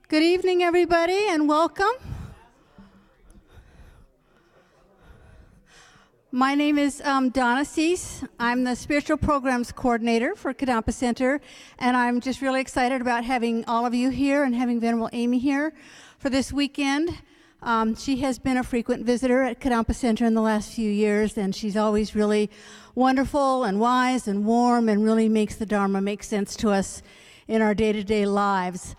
Good evening, everybody, and welcome. My name is Donna Cease. I'm the Spiritual Programs Coordinator for Kadampa Center, and I'm just really excited about having all of you here and having Venerable Amy here for this weekend. She has been a frequent visitor at Kadampa Center in the last few years, and she's always really wonderful and wise and warm and really makes the Dharma make sense to us in our day-to-day lives.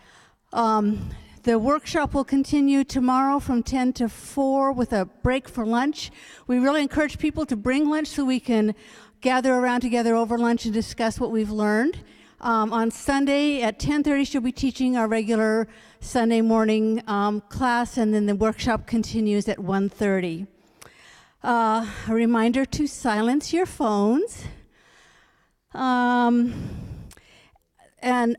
The workshop will continue tomorrow from 10 to 4 with a break for lunch. We really encourage people to bring lunch so we can gather around together over lunch and discuss what we've learned. On Sunday at 10:30, she'll be teaching our regular Sunday morning class, and then the workshop continues at 1:30. A reminder to silence your phones. And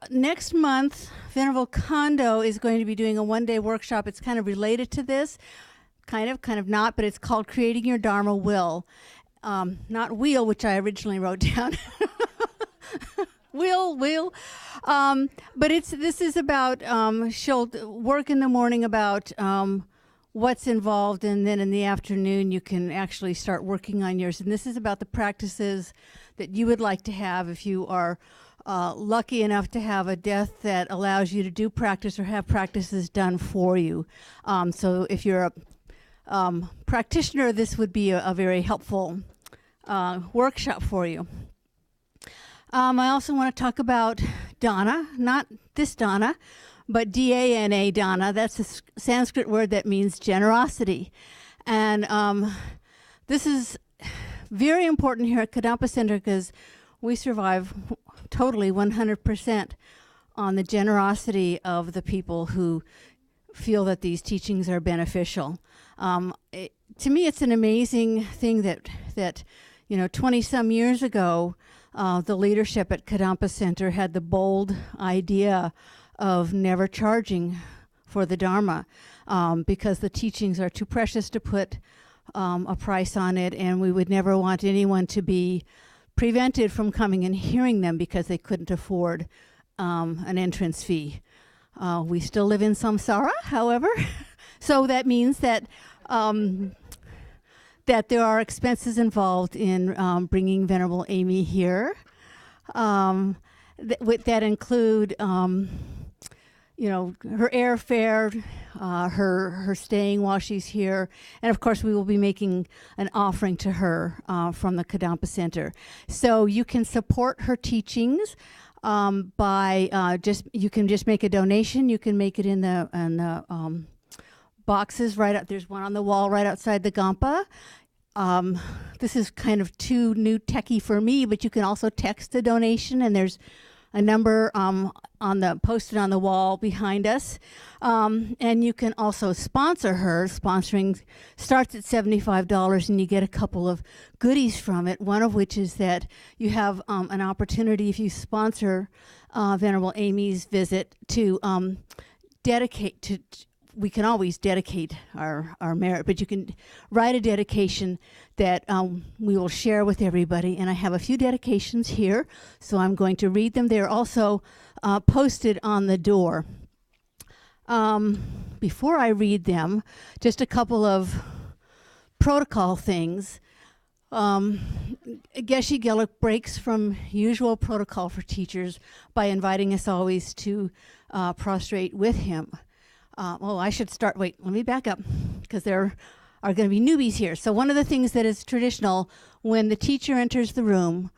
next month, Venerable Kondo is going to be doing a one-day workshop. It's kind of related to this, kind of not, but it's called Creating Your Dharma Will. Not wheel, which I originally wrote down. Will. But this is about, she'll work in the morning about what's involved, and then in the afternoon you can actually start working on yours. And this is about the practices that you would like to have if you are lucky enough to have a death that allows you to do practice or have practices done for you. So if you're a practitioner, this would be a very helpful workshop for you. I also want to talk about Dana, not this Dana, but D-A-N-A, Dana. That's a Sanskrit word that means generosity. And this is very important here at Kadampa Center because we survive totally 100% on the generosity of the people who feel that these teachings are beneficial. To me, it's an amazing thing that 20-some years ago, the leadership at Kadampa Center had the bold idea of never charging for the Dharma because the teachings are too precious to put a price on it, and we would never want anyone to be prevented from coming and hearing them because they couldn't afford an entrance fee. We still live in samsara, however, so that means that that there are expenses involved in bringing Venerable Amy here. That include, her airfare, her staying while she's here, and of course we will be making an offering to her from the Kadampa Center. So you can support her teachings by you can just make a donation. You can make it in the boxes right out. There's one on the wall right outside the Gampa. This is kind of too new techie for me, but you can also text a donation, and there's a number posted on the wall behind us. And you can also sponsor her. Sponsoring starts at $75, and you get a couple of goodies from it, one of which is that you have an opportunity, if you sponsor Venerable Amy's visit, to dedicate to we can always dedicate our merit, but you can write a dedication that we will share with everybody. And I have a few dedications here, so I'm going to read them. They're also posted on the door. Before I read them, just a couple of protocol things. Geshe Geluk breaks from usual protocol for teachers by inviting us always to prostrate with him. I should start. Wait, let me back up because there are going to be newbies here. So one of the things that is traditional, when the teacher enters the room,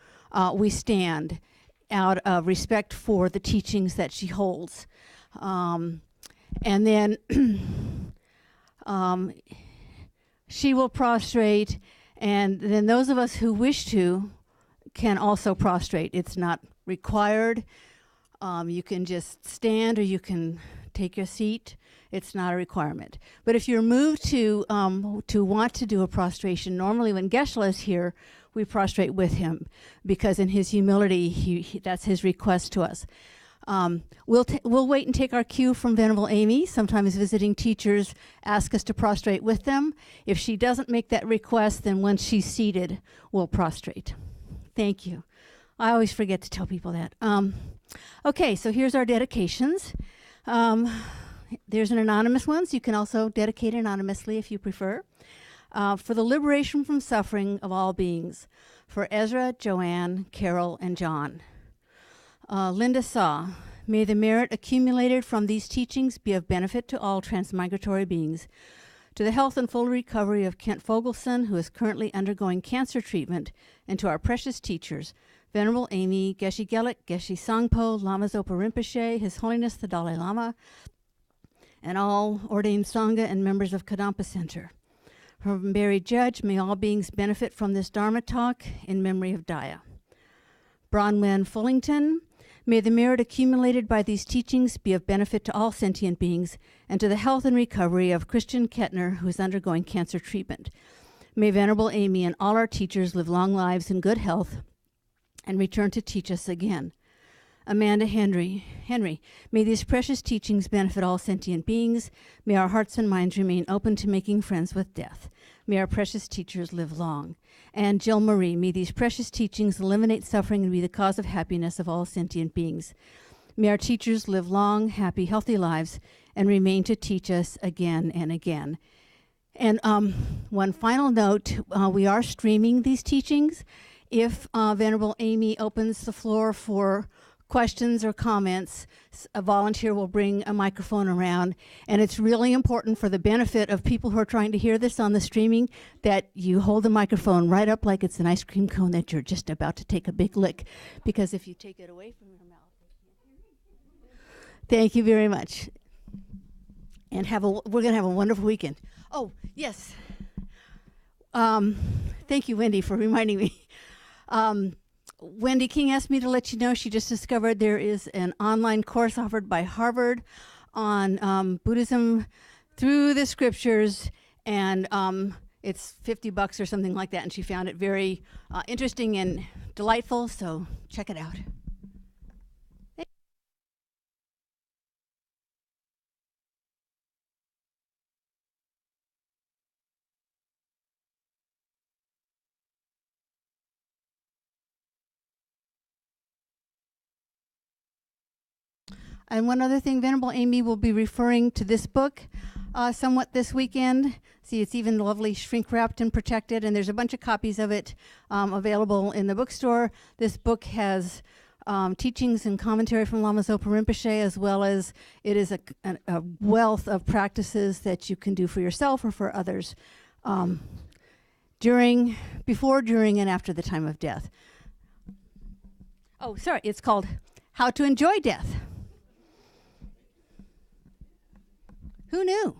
we stand out of respect for the teachings that she holds. And then she will prostrate, and then those of us who wish to can also prostrate. It's not required. You can just stand or you can take your seat. It's not a requirement. But if you're moved to want to do a prostration, normally when Geshe is here, we prostrate with him because in his humility, that's his request to us. We'll wait and take our cue from Venerable Amy. Sometimes visiting teachers ask us to prostrate with them. If she doesn't make that request, then once she's seated, we'll prostrate. Thank you. I always forget to tell people that. Okay, so here's our dedications. Um, there's an anonymous one, so you can also dedicate anonymously if you prefer. For the liberation from suffering of all beings, for Ezra, Joanne, Carol, and John. Linda Saw, may the merit accumulated from these teachings be of benefit to all transmigratory beings. To the health and full recovery of Kent Fogelson, who is currently undergoing cancer treatment, and to our precious teachers, Venerable Amy, Geshe Gelik, Geshe Sangpo, Lama Zopa Rinpoche, His Holiness the Dalai Lama, and all ordained Sangha and members of Kadampa Center. From Barry Judge, may all beings benefit from this Dharma talk in memory of Daya. Bronwyn Fullington, may the merit accumulated by these teachings be of benefit to all sentient beings and to the health and recovery of Christian Kettner, who is undergoing cancer treatment. May Venerable Amy and all our teachers live long lives in good health and return to teach us again. Amanda Henry, may these precious teachings benefit all sentient beings. May our hearts and minds remain open to making friends with death. May our precious teachers live long. And Jill Marie, may these precious teachings eliminate suffering and be the cause of happiness of all sentient beings. May our teachers live long, happy, healthy lives and remain to teach us again and again. And one final note, we are streaming these teachings. If Venerable Amy opens the floor for questions or comments, a volunteer will bring a microphone around. And it's really important for the benefit of people who are trying to hear this on the streaming that you hold the microphone right up like it's an ice cream cone that you're just about to take a big lick. Because if you take it away from your mouth, thank you very much. And we're going to have a wonderful weekend. Oh, yes. Thank you, Wendy, for reminding me. Wendy King asked me to let you know she just discovered there is an online course offered by Harvard on Buddhism through the scriptures, and it's $50 or something like that, and she found it very interesting and delightful, so check it out. And one other thing, Venerable Amy will be referring to this book somewhat this weekend. See, it's even lovely shrink wrapped and protected, and there's a bunch of copies of it available in the bookstore. This book has teachings and commentary from Lama Zopa Rinpoche, as well as it is a wealth of practices that you can do for yourself or for others before, during, and after the time of death. Oh, sorry, it's called How to Enjoy Death. Who knew?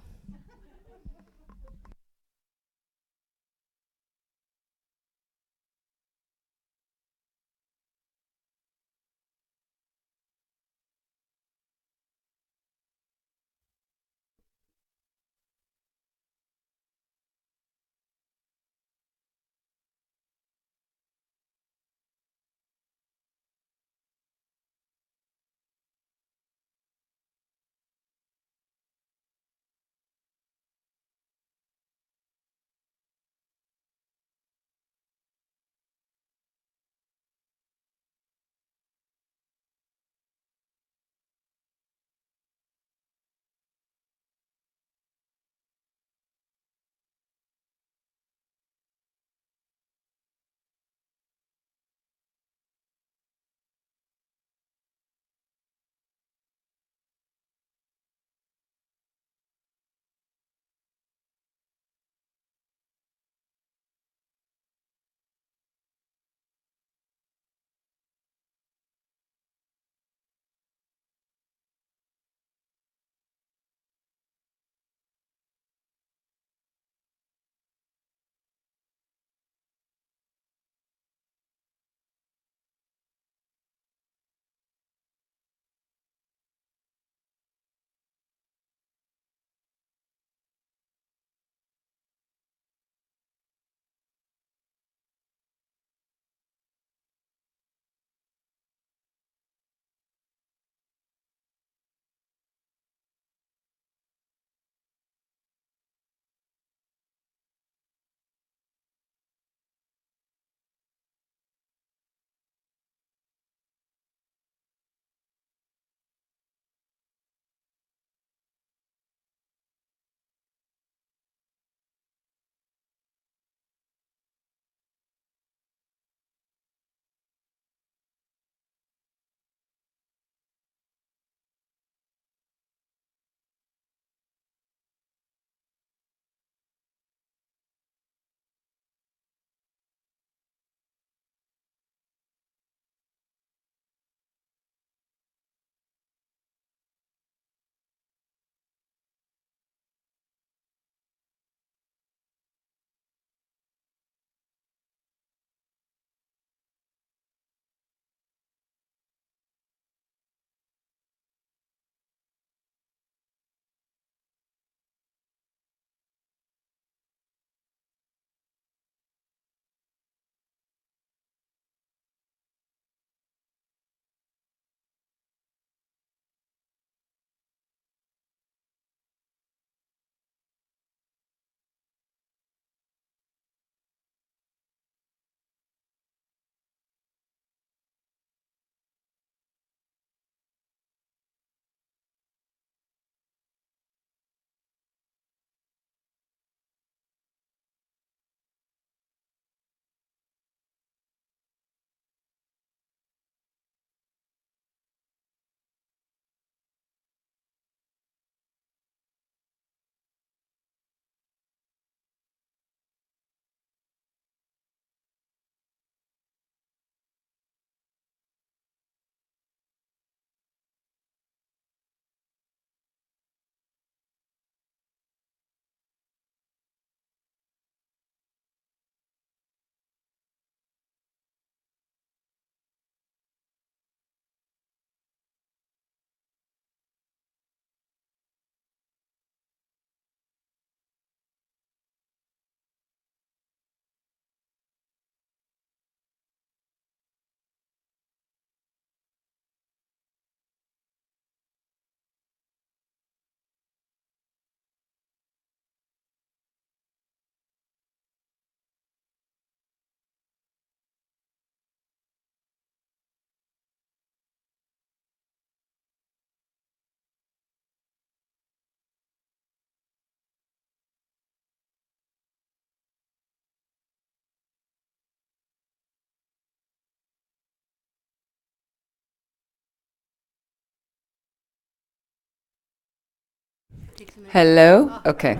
Hello? Okay.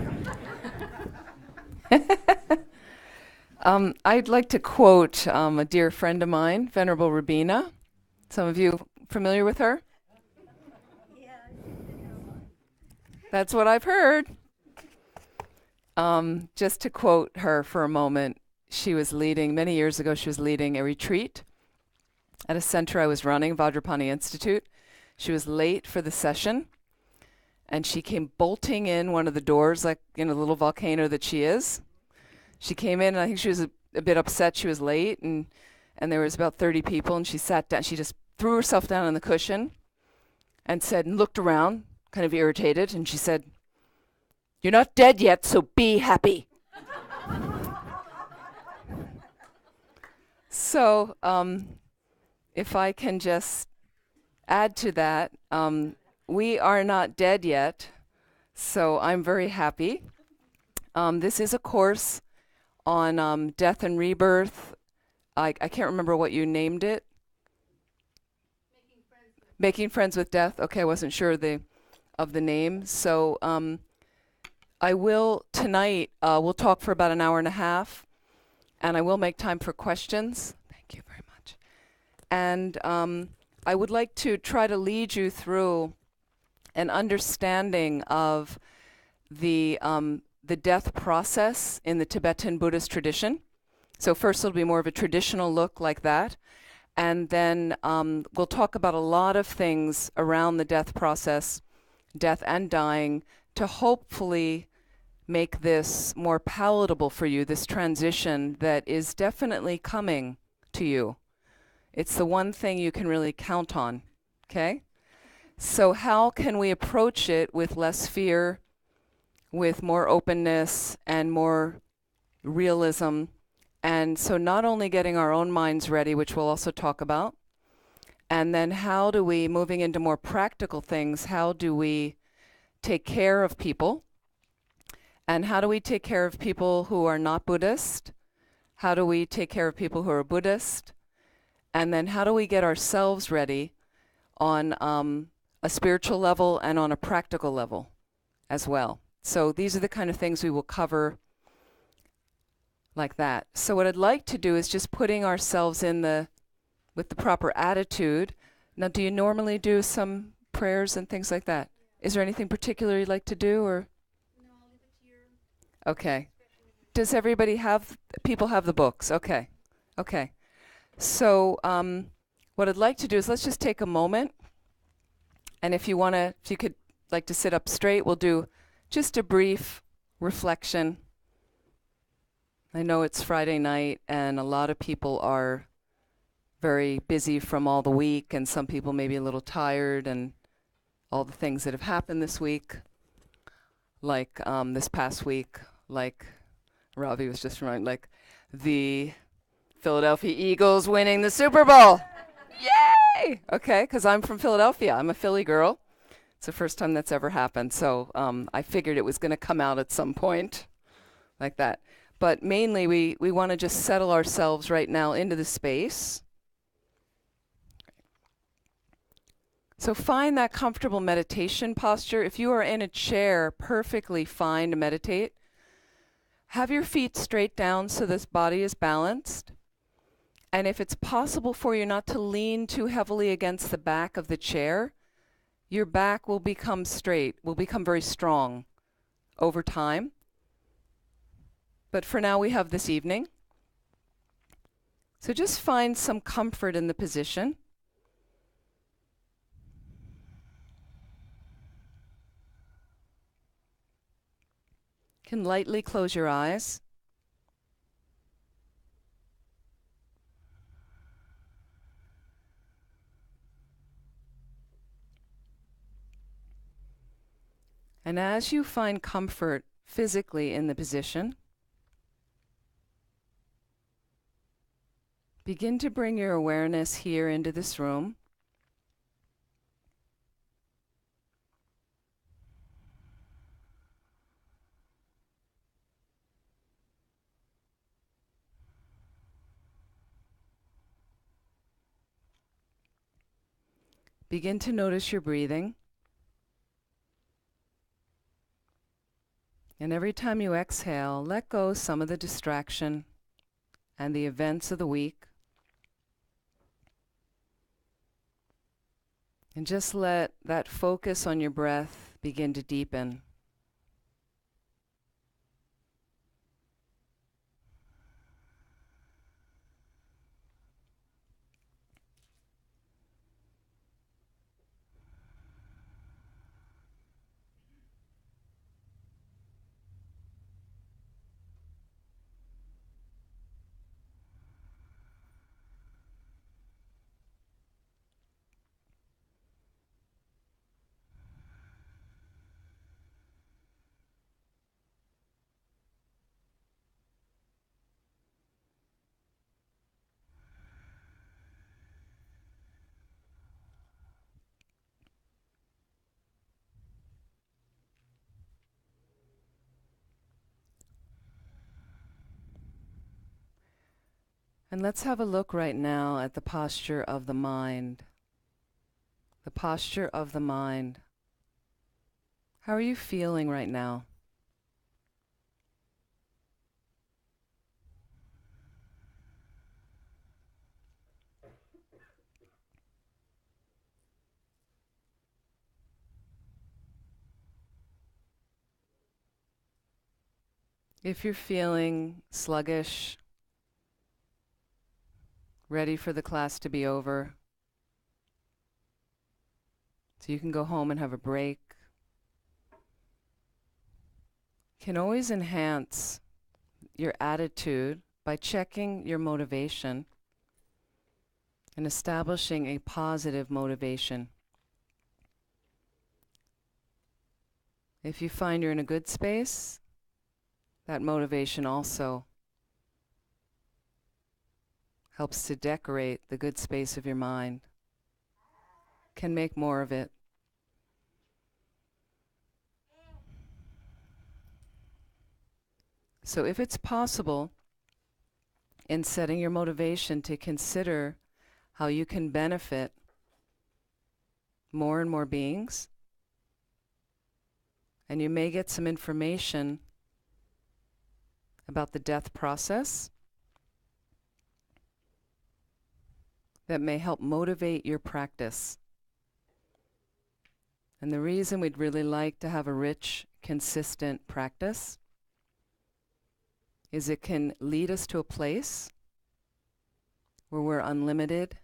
I'd like to quote a dear friend of mine, Venerable Rabina. Some of you familiar with her? That's what I've heard. Just to quote her for a moment, many years ago, she was leading a retreat at a center I was running, Vajrapani Institute. She was late for the session, and she came bolting in one of the doors like, the little volcano that she is. She came in, and I think she was a bit upset she was late, and there was about 30 people, and she sat down. She just threw herself down on the cushion and looked around, kind of irritated, and she said, "You're not dead yet, so be happy." So, if I can just add to that, we are not dead yet, so I'm very happy. This is a course on death and rebirth. I can't remember what you named it. Making Friends with Death. Okay, I wasn't sure of the name. So I will tonight. We'll talk for about an hour and a half, and I will make time for questions. Thank you very much. And I would like to try to lead you through an understanding of the death process in the Tibetan Buddhist tradition. So first it'll be more of a traditional look like that. And then we'll talk about a lot of things around the death process, death and dying, to hopefully make this more palatable for you, this transition that is definitely coming to you. It's the one thing you can really count on, okay? So how can we approach it with less fear, with more openness and more realism? And so not only getting our own minds ready, which we'll also talk about, and then how do we, moving into more practical things, how do we take care of people? And how do we take care of people who are not Buddhist? How do we take care of people who are Buddhist? And then how do we get ourselves ready on a spiritual level and on a practical level as well? So these are the kind of things we will cover like that. So what I'd like to do is just putting ourselves with the proper attitude. Now, do you normally do some prayers and things like that? Is there anything particular you'd like to do, or? No, I'll leave it to your. Okay. Does everybody people have the books? Okay. Okay. So what I'd like to do is let's just take a moment. And if you could like to sit up straight, we'll do just a brief reflection. I know it's Friday night and a lot of people are very busy from all the week, and some people may be a little tired and all the things that have happened this week, like this past week, like Ravi was just reminding, like the Philadelphia Eagles winning the Super Bowl. Yay! Okay, because I'm from Philadelphia. I'm a Philly girl. It's the first time that's ever happened. So I figured it was going to come out at some point like that. But mainly we want to just settle ourselves right now into the space. So find that comfortable meditation posture. If you are in a chair, perfectly fine to meditate. Have your feet straight down so this body is balanced. And if it's possible for you not to lean too heavily against the back of the chair, your back will become straight, will become very strong over time. But for now, we have this evening. So just find some comfort in the position. You can lightly close your eyes. And as you find comfort physically in the position, begin to bring your awareness here into this room. Begin to notice your breathing. And every time you exhale, let go some of the distraction and the events of the week. And just let that focus on your breath begin to deepen. And let's have a look right now at the posture of the mind. The posture of the mind. How are you feeling right now? If you're feeling sluggish, ready for the class to be over, so you can go home and have a break, can always enhance your attitude by checking your motivation and establishing a positive motivation. If you find you're in a good space, that motivation also helps to decorate the good space of your mind, can make more of it. So if it's possible, in setting your motivation, to consider how you can benefit more and more beings, and you may get some information about the death process that may help motivate your practice. And the reason we'd really like to have a rich, consistent practice is it can lead us to a place where we're unlimited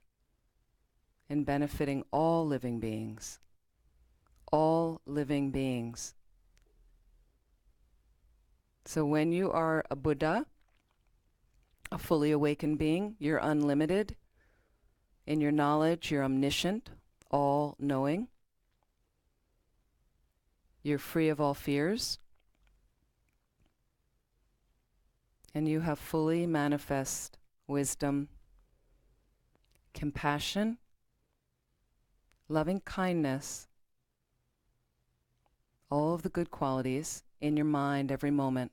in benefiting all living beings. All living beings. So when you are a Buddha, a fully awakened being, you're unlimited in your knowledge, you're omniscient, all-knowing. You're free of all fears. And you have fully manifest wisdom, compassion, loving kindness, all of the good qualities in your mind every moment.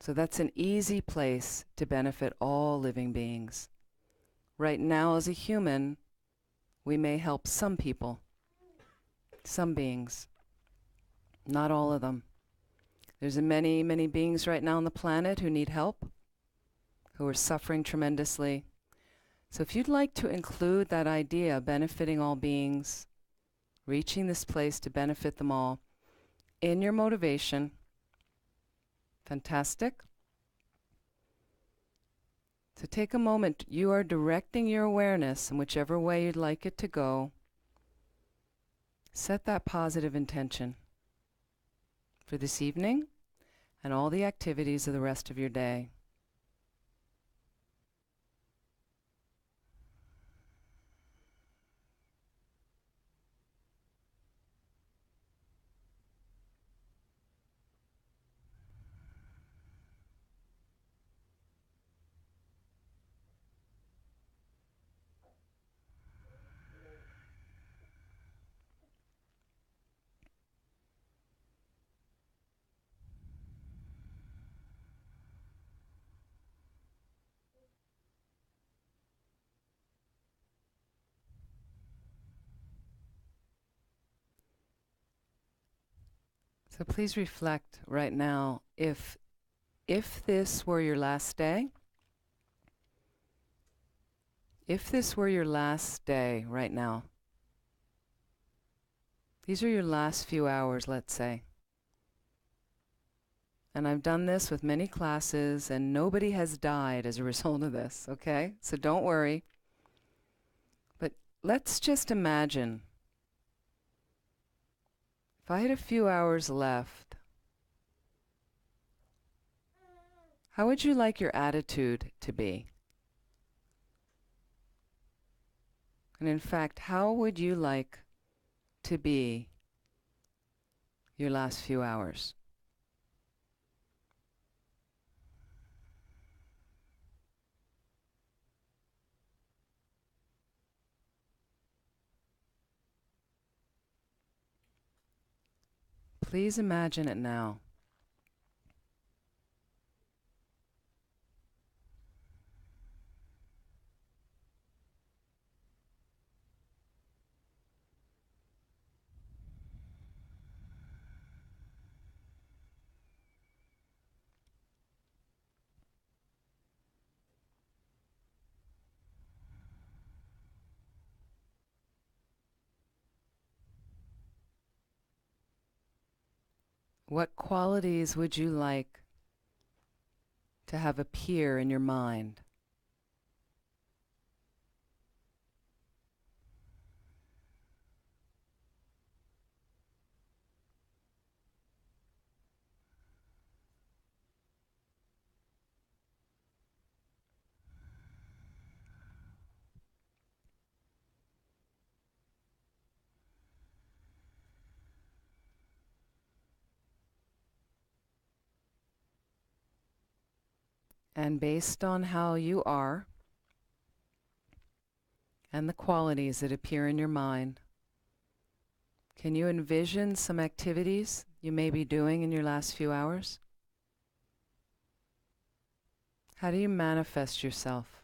So that's an easy place to benefit all living beings. Right now, as a human, we may help some people, some beings, not all of them. There's many, many beings right now on the planet who need help, who are suffering tremendously. So if you'd like to include that idea, benefiting all beings, reaching this place to benefit them all, in your motivation, fantastic. So take a moment. You are directing your awareness in whichever way you'd like it to go. Set that positive intention for this evening and all the activities of the rest of your day. So please reflect right now, if this were your last day, if this were your last day right now, these are your last few hours, let's say. And I've done this with many classes, and nobody has died as a result of this, okay? So don't worry. But let's just imagine, if I had a few hours left, how would you like your attitude to be? And in fact, how would you like to be your last few hours? Please imagine it now. What qualities would you like to have appear in your mind? And based on how you are and the qualities that appear in your mind, can you envision some activities you may be doing in your last few hours? How do you manifest yourself?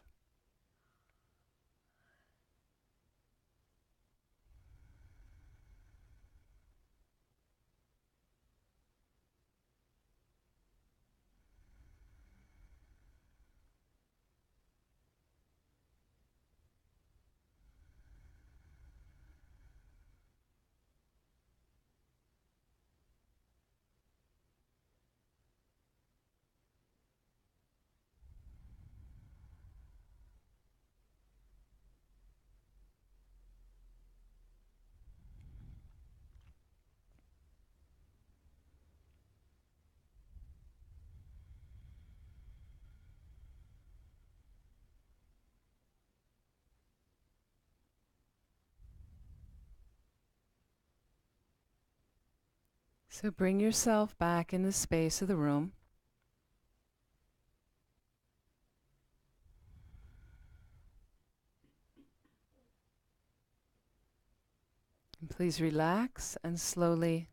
So bring yourself back in the space of the room. And please relax and slowly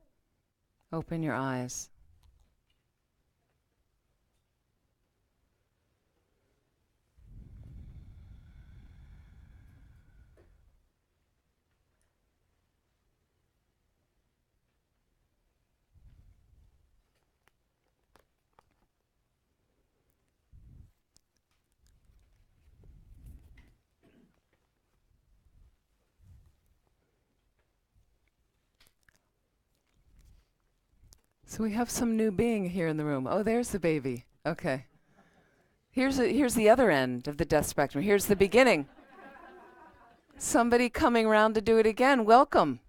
open your eyes. So we have some new being here in the room. Oh, there's the baby. Okay. Here's the other end of the death spectrum. Here's the beginning. Somebody coming around to do it again. Welcome.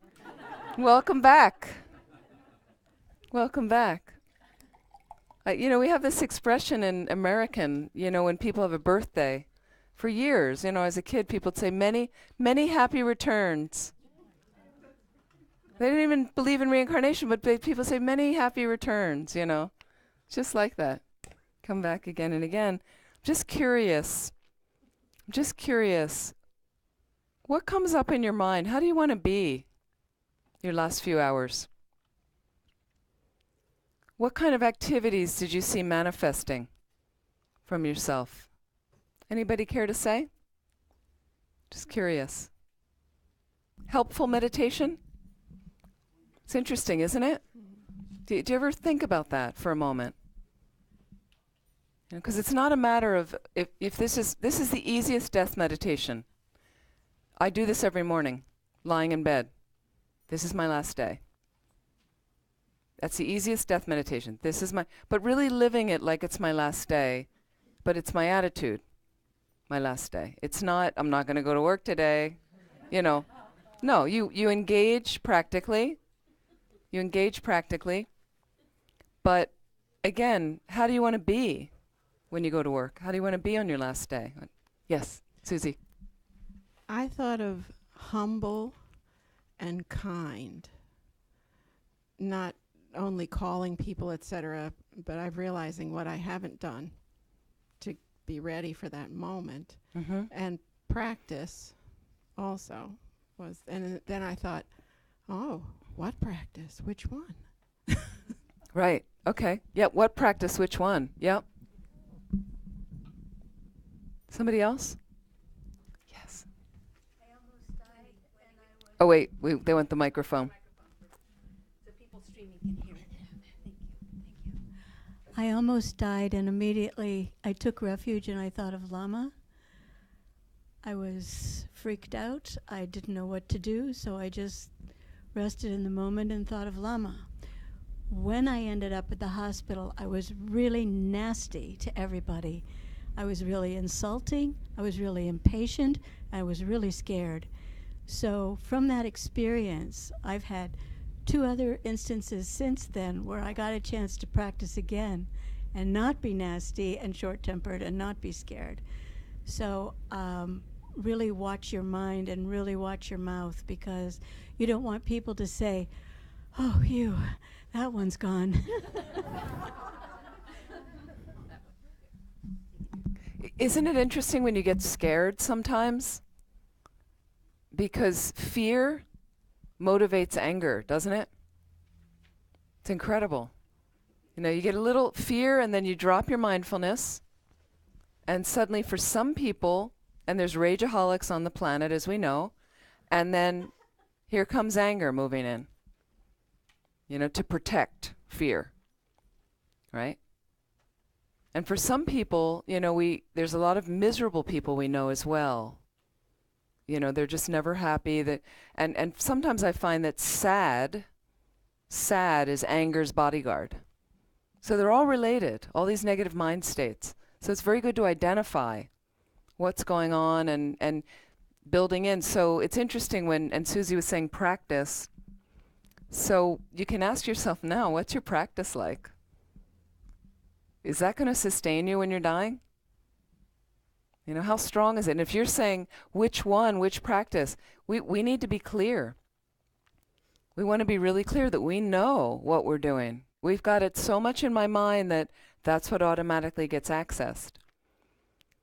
Welcome back. Welcome back. We have this expression in American, when people have a birthday. For years, as a kid, people would say, many, many happy returns. They didn't even believe in reincarnation, but people say, many happy returns, just like that. Come back again and again. Just curious. What comes up in your mind? How do you want to be your last few hours? What kind of activities did you see manifesting from yourself? Anybody care to say? Just curious. Helpful meditation? It's interesting, isn't it? Do you ever think about that for a moment? Because it's not a matter of if this is the easiest death meditation. I do this every morning, lying in bed. This is my last day. That's the easiest death meditation. This is but really living it like it's my last day, but it's my attitude, my last day. It's not, I'm not going to go to work today, you know. No, you engage practically. You engage practically. But again, how do you want to be when you go to work? How do you want to be on your last day? Yes, Susie. I thought of humble and kind, not only calling people, etc., but I'm realizing what I haven't done to be ready for that moment. Mm-hmm. And practice also was, and then I thought, oh, what practice? Which one? Right. Okay. Yep. What practice? Which one? Yep. Somebody else? Yes. Oh, wait. They want the microphone. So people streaming can hear it. Thank you. I almost died, and immediately I took refuge and I thought of Lama. I was freaked out. I didn't know what to do, so I just rested in the moment and thought of Lama. When I ended up at the hospital, I was really nasty to everybody. I was really insulting. I was really impatient. I was really scared. So from that experience, I've had 2 other instances since then where I got a chance to practice again and not be nasty and short-tempered and not be scared. So really watch your mind and really watch your mouth, because you don't want people to say, oh, that one's gone. Isn't it interesting when you get scared sometimes? Because fear motivates anger, doesn't it? It's incredible. You know, you get a little fear and then you drop your mindfulness, and suddenly for some people, and there's rageaholics on the planet, as we know, and then here comes anger moving in, you know, to protect fear, right? And for some people, you know, there's a lot of miserable people we know as well. You know, they're just never happy. And sometimes I find that sad is anger's bodyguard. So they're all related, all these negative mind states. So it's very good to identify what's going on and building in. So it's interesting and Susie was saying practice. So you can ask yourself now, what's your practice like? Is that going to sustain you when you're dying? You know, how strong is it? And if you're saying which practice, we need to be clear. We want to be really clear that we know what we're doing. We've got it so much in my mind that that's what automatically gets accessed.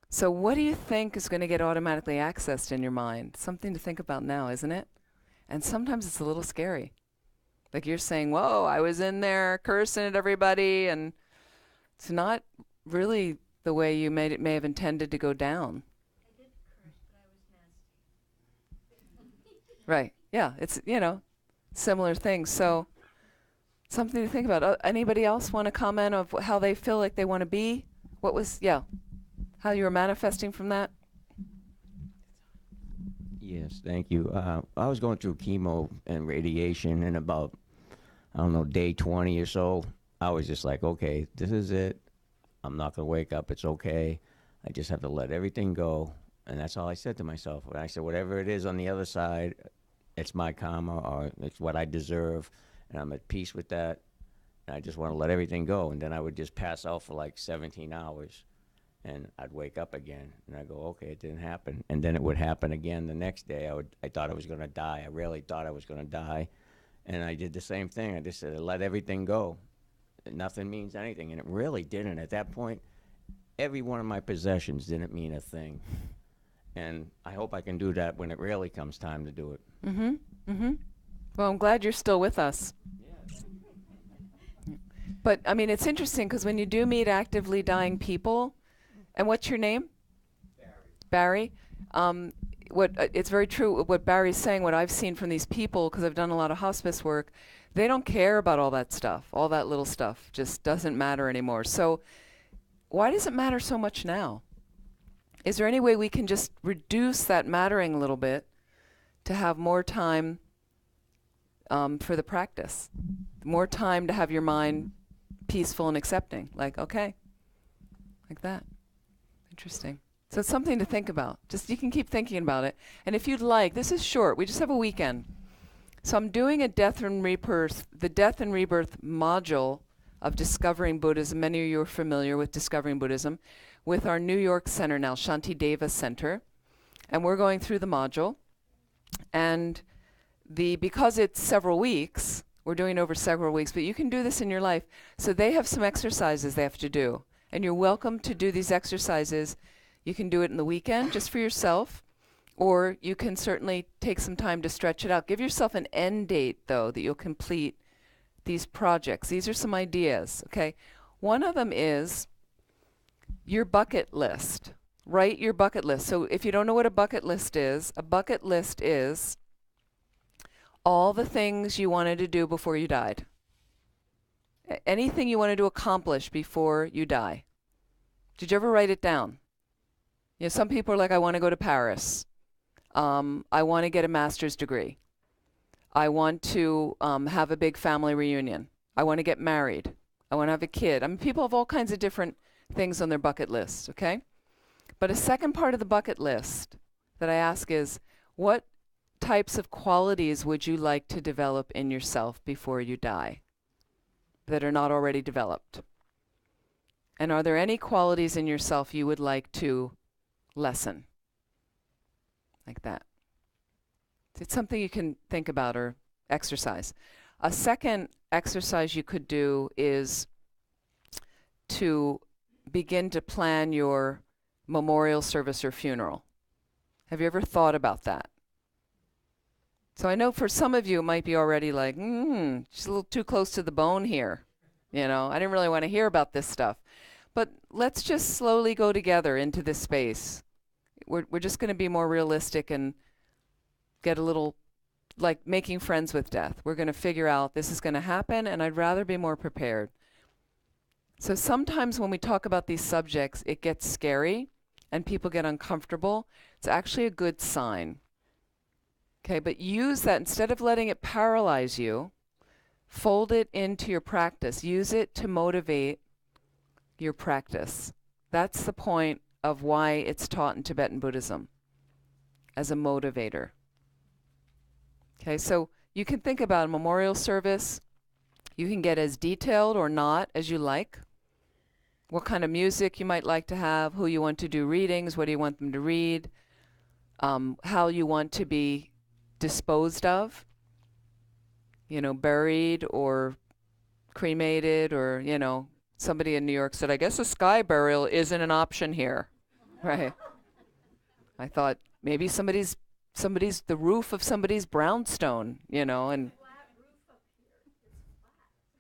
So what do you think is going to get automatically accessed in your mind? Something to think about now, isn't it? And sometimes it's a little scary. Like you're saying, whoa, I was in there cursing at everybody, and it's not really the way you may have intended to go down. I did curse, but I was nasty. Right. Yeah, it's, you know, similar things. So something to think about. Anybody else want to comment of how they feel like they want to be? How you were manifesting from that? Yes, thank you. I was going through chemo and radiation, and about, I don't know, day 20 or so, I was just like, okay, this is it. I'm not going to wake up. It's okay. I just have to let everything go. And that's all I said to myself. And I said, whatever it is on the other side, it's my karma, or it's what I deserve, and I'm at peace with that. And I just want to let everything go. And then I would just pass out for like 17 hours. And I'd wake up again, and I'd go, okay, it didn't happen. And then it would happen again the next day. I thought I was going to die. I really thought I was going to die. And I did the same thing. I just said, let everything go. Nothing means anything. And it really didn't. At that point, every one of my possessions didn't mean a thing. And I hope I can do that when it really comes time to do it. Mm-hmm. Mm-hmm. Well, I'm glad you're still with us. But, I mean, it's interesting because when you do meet actively dying people, and what's your name? Barry. It's very true what Barry's saying, what I've seen from these people, because I've done a lot of hospice work, They don't care about all that stuff. All that little stuff just doesn't matter anymore. So why does it matter so much now? Is there any way we can just reduce that mattering a little bit to have more time for the practice? More time to have your mind peaceful and accepting. Like, okay, like that. Interesting. So it's something to think about. Just, you can keep thinking about it. And if you'd like, this is short. We just have a weekend. So I'm doing the Death and Rebirth module of Discovering Buddhism. Many of you are familiar with Discovering Buddhism, with our New York center now, Shantideva Center. And we're going through the module. And because it's several weeks, we're doing over several weeks, but you can do this in your life. So they have some exercises they have to do. And you're welcome to do these exercises. You can do it in the weekend just for yourself, or you can certainly take some time to stretch it out. Give yourself an end date, though, that you'll complete these projects. These are some ideas, okay? One of them is your bucket list. Write your bucket list. So if you don't know what a bucket list is all the things you wanted to do before you died. Anything you wanted to accomplish before you die. Did you ever write it down? You know, some people are like, I want to go to Paris. I want to get a master's degree. I want to have a big family reunion. I want to get married. I want to have a kid. I mean, people have all kinds of different things on their bucket list, okay? But a second part of the bucket list that I ask is, what types of qualities would you like to develop in yourself before you die that are not already developed? And are there any qualities in yourself you would like to lessen? Like that. It's something you can think about or exercise. A second exercise you could do is to begin to plan your memorial service or funeral. Have you ever thought about that? So I know for some of you it might be already like, she's a little too close to the bone here. You know, I didn't really want to hear about this stuff. But let's just slowly go together into this space. We're just going to be more realistic and get a little like making friends with death. We're going to figure out this is going to happen, and I'd rather be more prepared. So sometimes when we talk about these subjects, it gets scary and people get uncomfortable. It's actually a good sign. Okay, but use that instead of letting it paralyze you. Fold it into your practice. Use it to motivate your practice. That's the point of why it's taught in Tibetan Buddhism, as a motivator. Okay, so you can think about a memorial service. You can get as detailed or not as you like. What kind of music you might like to have, who you want to do readings, what do you want them to read, how you want to be disposed of, you know, buried or cremated, or, you know, somebody in New York said, I guess a sky burial isn't an option here, right? I thought maybe somebody's the roof of somebody's brownstone, you know, and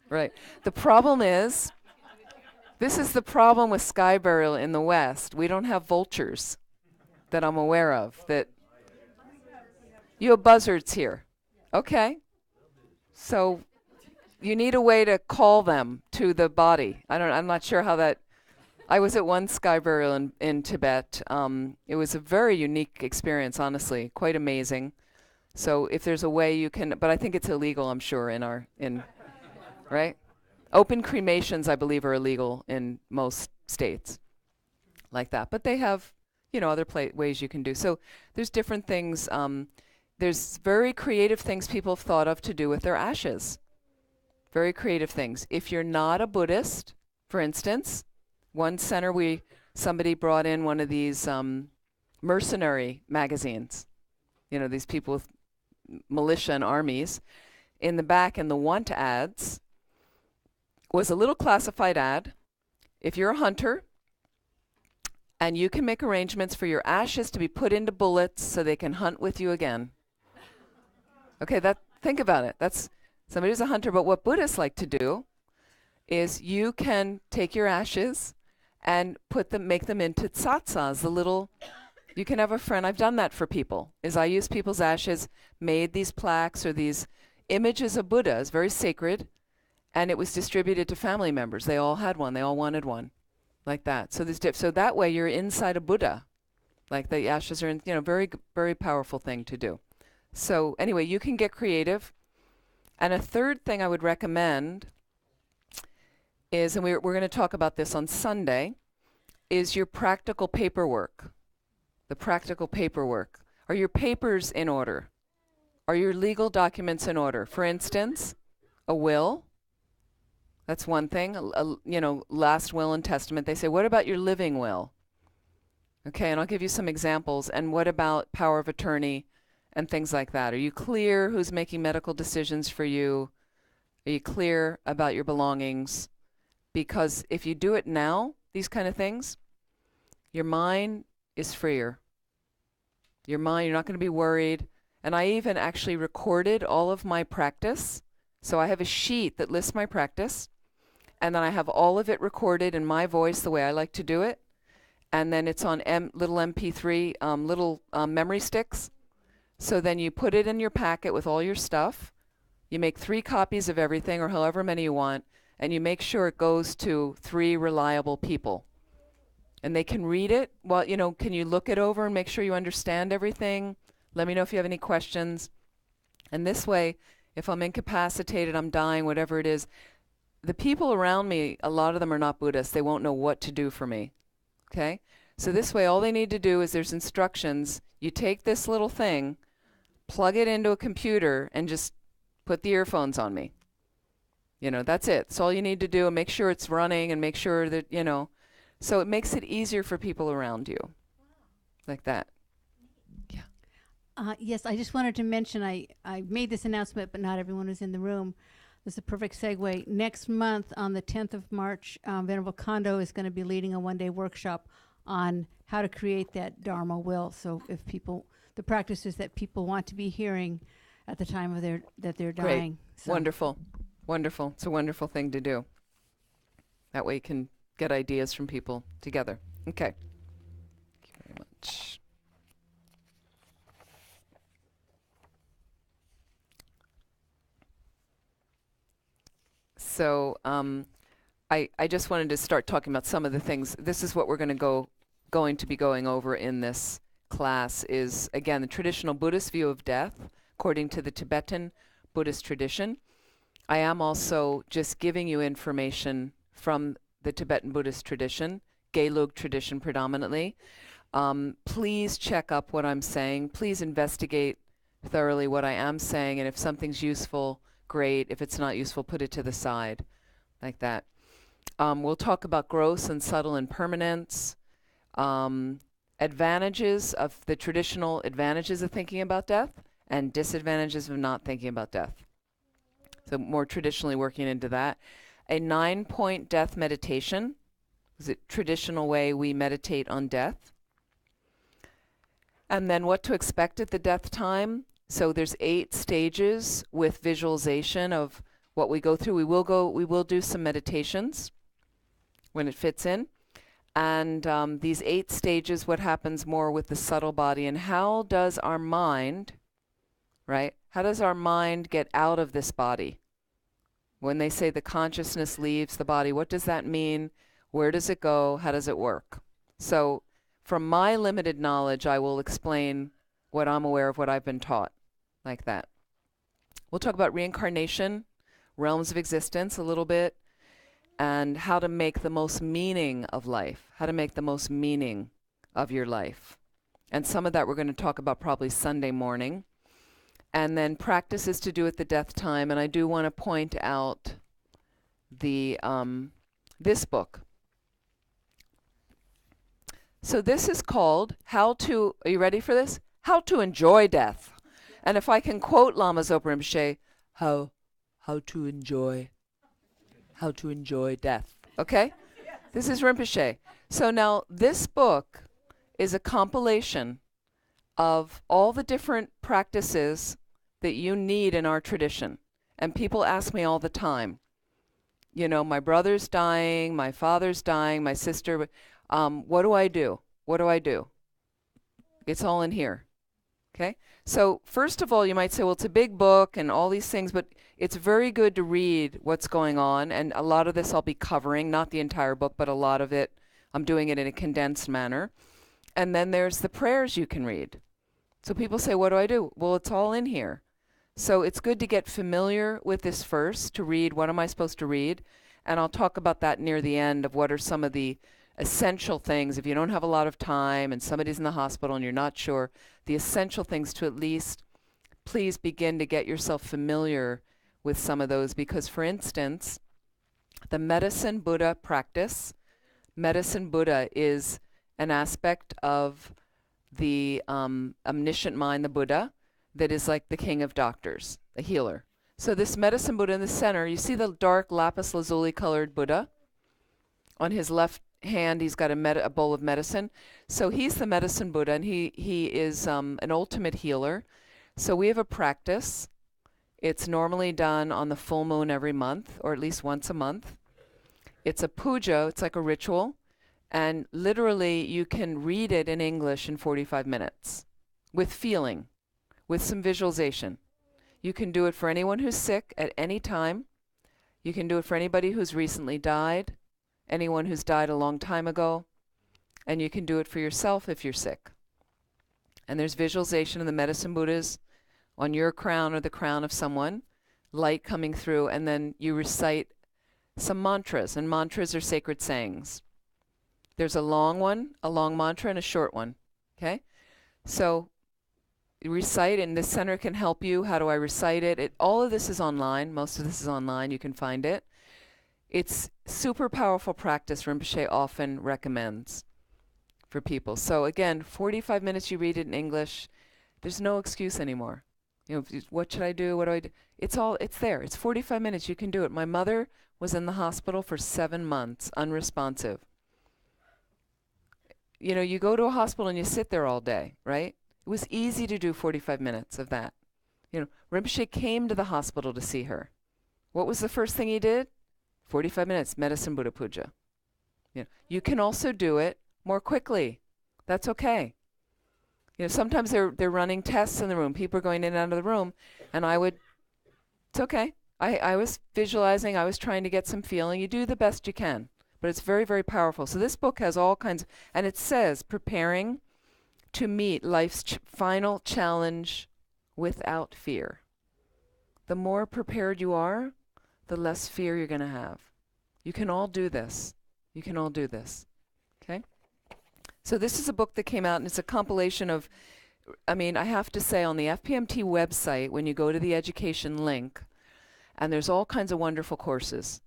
right. The problem is, this is the problem with sky burial in the West. We don't have vultures that I'm aware of. That you have buzzards here. Okay. So you need a way to call them to the body. I'm not sure how that. I was at one sky burial in Tibet. It was a very unique experience, honestly, quite amazing. So if there's a way you can, but I think it's illegal, I'm sure, right? Open cremations, I believe, are illegal in most states like that. But they have, you know, other ways you can do. So there's different things. There's very creative things people have thought of to do with their ashes. Very creative things. If you're not a Buddhist, for instance, one center somebody brought in one of these mercenary magazines. You know, these people with militia and armies. In the back, in the want ads, was a little classified ad. If you're a hunter and you can make arrangements for your ashes to be put into bullets so they can hunt with you again. Okay, think about it. That's somebody who's a hunter, but what Buddhists like to do is you can take your ashes and make them into tsatsas, you can have a friend, I've done that for people, is I use people's ashes, made these plaques or these images of Buddhas, very sacred, and it was distributed to family members. They all had one. They all wanted one, like that. So so that way you're inside a Buddha, like the ashes are in. Very very powerful thing to do. So anyway, you can get creative. And a third thing I would recommend is, and we're going to talk about this on Sunday, is your practical paperwork. The practical paperwork. Are your papers in order? Are your legal documents in order? For instance, a will. That's one thing. Last will and testament. They say, what about your living will? Okay, and I'll give you some examples. And what about power of attorney and things like that? Are you clear who's making medical decisions for you? Are you clear about your belongings? Because if you do it now, these kind of things, your mind is freer. Your mind, you're not going to be worried. And I even actually recorded all of my practice. So I have a sheet that lists my practice. And then I have all of it recorded in my voice the way I like to do it. And then it's on little MP3, little memory sticks. So then you put it in your packet with all your stuff. You make 3 copies of everything, or however many you want, and you make sure it goes to 3 reliable people. And they can read it. Well, can you look it over and make sure you understand everything? Let me know if you have any questions. And this way, if I'm incapacitated, I'm dying, whatever it is, the people around me, a lot of them are not Buddhists. They won't know what to do for me. Okay? So this way, all they need to do is there's instructions. You take this little thing, plug it into a computer, and just put the earphones on me. That's it. That's all you need to do, and make sure it's running, and make sure that, So it makes it easier for people around you. Like that. Yeah. Yes, I just wanted to mention, I made this announcement, but not everyone was in the room. This is a perfect segue. Next month, on the 10th of March, Venerable Kondo is going to be leading a one-day workshop on how to create that Dharma will. So if the practices that people want to be hearing at the time of that they're dying. So. Wonderful. Wonderful. It's a wonderful thing to do. That way you can get ideas from people together. Okay. Thank you very much. So I just wanted to start talking about some of the things. This is what we're going to be going over in this class is, again, the traditional Buddhist view of death according to the Tibetan Buddhist tradition. I am also just giving you information from the Tibetan Buddhist tradition, Gelug tradition predominantly. Please check up what I'm saying. Please investigate thoroughly what I am saying, and if something's useful, great. If it's not useful, put it to the side, like that. We'll talk about gross and subtle impermanence, advantages of the traditional advantages of thinking about death, and disadvantages of not thinking about death. So more traditionally working into that. A 9-point death meditation is a traditional way we meditate on death. And then what to expect at the death time. So there's 8 stages with visualization of what we go through. We will do some meditations when it fits in. And these 8 stages, what happens more with the subtle body, and how does our mind, right? How does our mind get out of this body? When they say the consciousness leaves the body, what does that mean? Where does it go? How does it work? So from my limited knowledge, I will explain what I'm aware of, what I've been taught, like that. We'll talk about reincarnation, realms of existence a little bit, and how to make the most meaning of life, how to make the most meaning of your life. And some of that we're going to talk about probably Sunday morning. And then practices to do at the death time. And I do want to point out the this book. So this is called are you ready for this? How to Enjoy Death. And if I can quote Lama Zopa Rinpoche, how to enjoy death. Okay? This is Rinpoche. So now this book is a compilation of all the different practices that you need in our tradition. And people ask me all the time, my brother's dying, my father's dying, my sister, what do I do? What do I do? It's all in here. Okay? So first of all, you might say, well, it's a big book and all these things, but it's very good to read what's going on. And a lot of this I'll be covering, not the entire book, but a lot of it, I'm doing it in a condensed manner. And then there's the prayers you can read. So people say, what do I do? Well, it's all in here. So it's good to get familiar with this first, to read what am I supposed to read. And I'll talk about that near the end of what are some of the essential things. If you don't have a lot of time and somebody's in the hospital and you're not sure, the essential things to at least please begin to get yourself familiar with some of those. Because, for instance, the Medicine Buddha practice, Medicine Buddha is an aspect of the omniscient mind, the Buddha, that is like the king of doctors, a healer. So this Medicine Buddha in the center, you see the dark lapis lazuli colored Buddha? On his left hand, he's got a bowl of medicine. So he's the Medicine Buddha, and he is an ultimate healer. So we have a practice. It's normally done on the full moon every month, or at least once a month. It's a puja, it's like a ritual. And literally, you can read it in English in 45 minutes with feeling, with some visualization. You can do it for anyone who's sick at any time. You can do it for anybody who's recently died, anyone who's died a long time ago, and you can do it for yourself if you're sick. And there's visualization of the Medicine Buddhas on your crown or the crown of someone, light coming through, and then you recite some mantras, and mantras are sacred sayings. There's a long one, a long mantra, and a short one, okay? So you recite, and the center can help you. How do I recite it? All of this is online. Most of this is online. You can find it. It's super powerful practice Rinpoche often recommends for people. So again, 45 minutes you read it in English. There's no excuse anymore. You know, what should I do? What do I do? It's there. It's 45 minutes. You can do it. My mother was in the hospital for 7 months, unresponsive. You know, you go to a hospital and you sit there all day, right? It was easy to do 45 minutes of that. You know, Rinpoche came to the hospital to see her. What was the first thing he did? 45 minutes, Medicine Buddha Puja. You know, you can also do it more quickly. That's okay. You know, sometimes they're running tests in the room. People are going in and out of the room, and it's okay. I was visualizing. I was trying to get some feeling. You do the best you can, but it's very, very powerful. So this book has all kinds, and it says preparing to meet life's final challenge without fear. The more prepared you are, the less fear you're going to have. You can all do this. You can all do this. Okay? So this is a book that came out, and it's a compilation of, I have to say, on the FPMT website, when you go to the education link, and there's all kinds of wonderful courses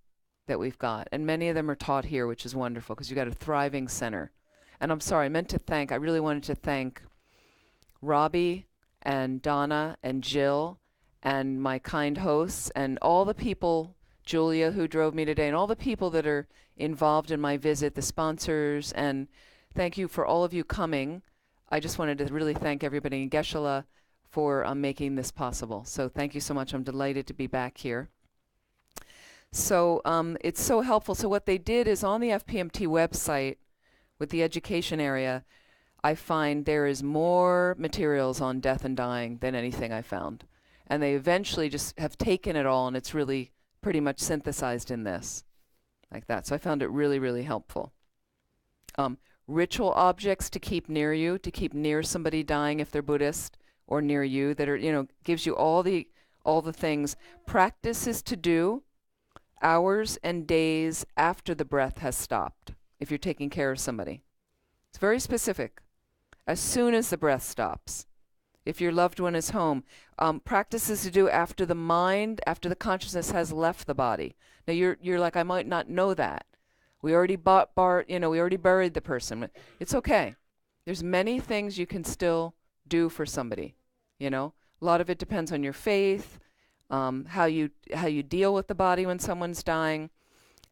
that we've got, and many of them are taught here, which is wonderful, because you've got a thriving center. And I'm sorry, I really wanted to thank Robbie and Donna and Jill and my kind hosts and all the people, Julia, who drove me today, and all the people that are involved in my visit, the sponsors, and thank you for all of you coming. I just wanted to really thank everybody in Geshe-la for making this possible. So thank you so much. I'm delighted to be back here. So it's so helpful. So what they did is on the FPMT website with the education area, I find there is more materials on death and dying than anything I found. And they eventually just have taken it all, and it's really pretty much synthesized in this, like that. So I found it really, really helpful. Ritual objects to keep near you, to keep near somebody dying if they're Buddhist, or near you, that are, you know, gives you all the things. Practices to do hours and days after the breath has stopped, if you're taking care of somebody. It's very specific. As soon as the breath stops. If your loved one is home. Practices to do after the mind, after the consciousness has left the body. Now you're like, I might not know that. We already we already buried the person. It's okay. There's many things you can still do for somebody. You know, a lot of it depends on your faith, how you deal with the body when someone's dying.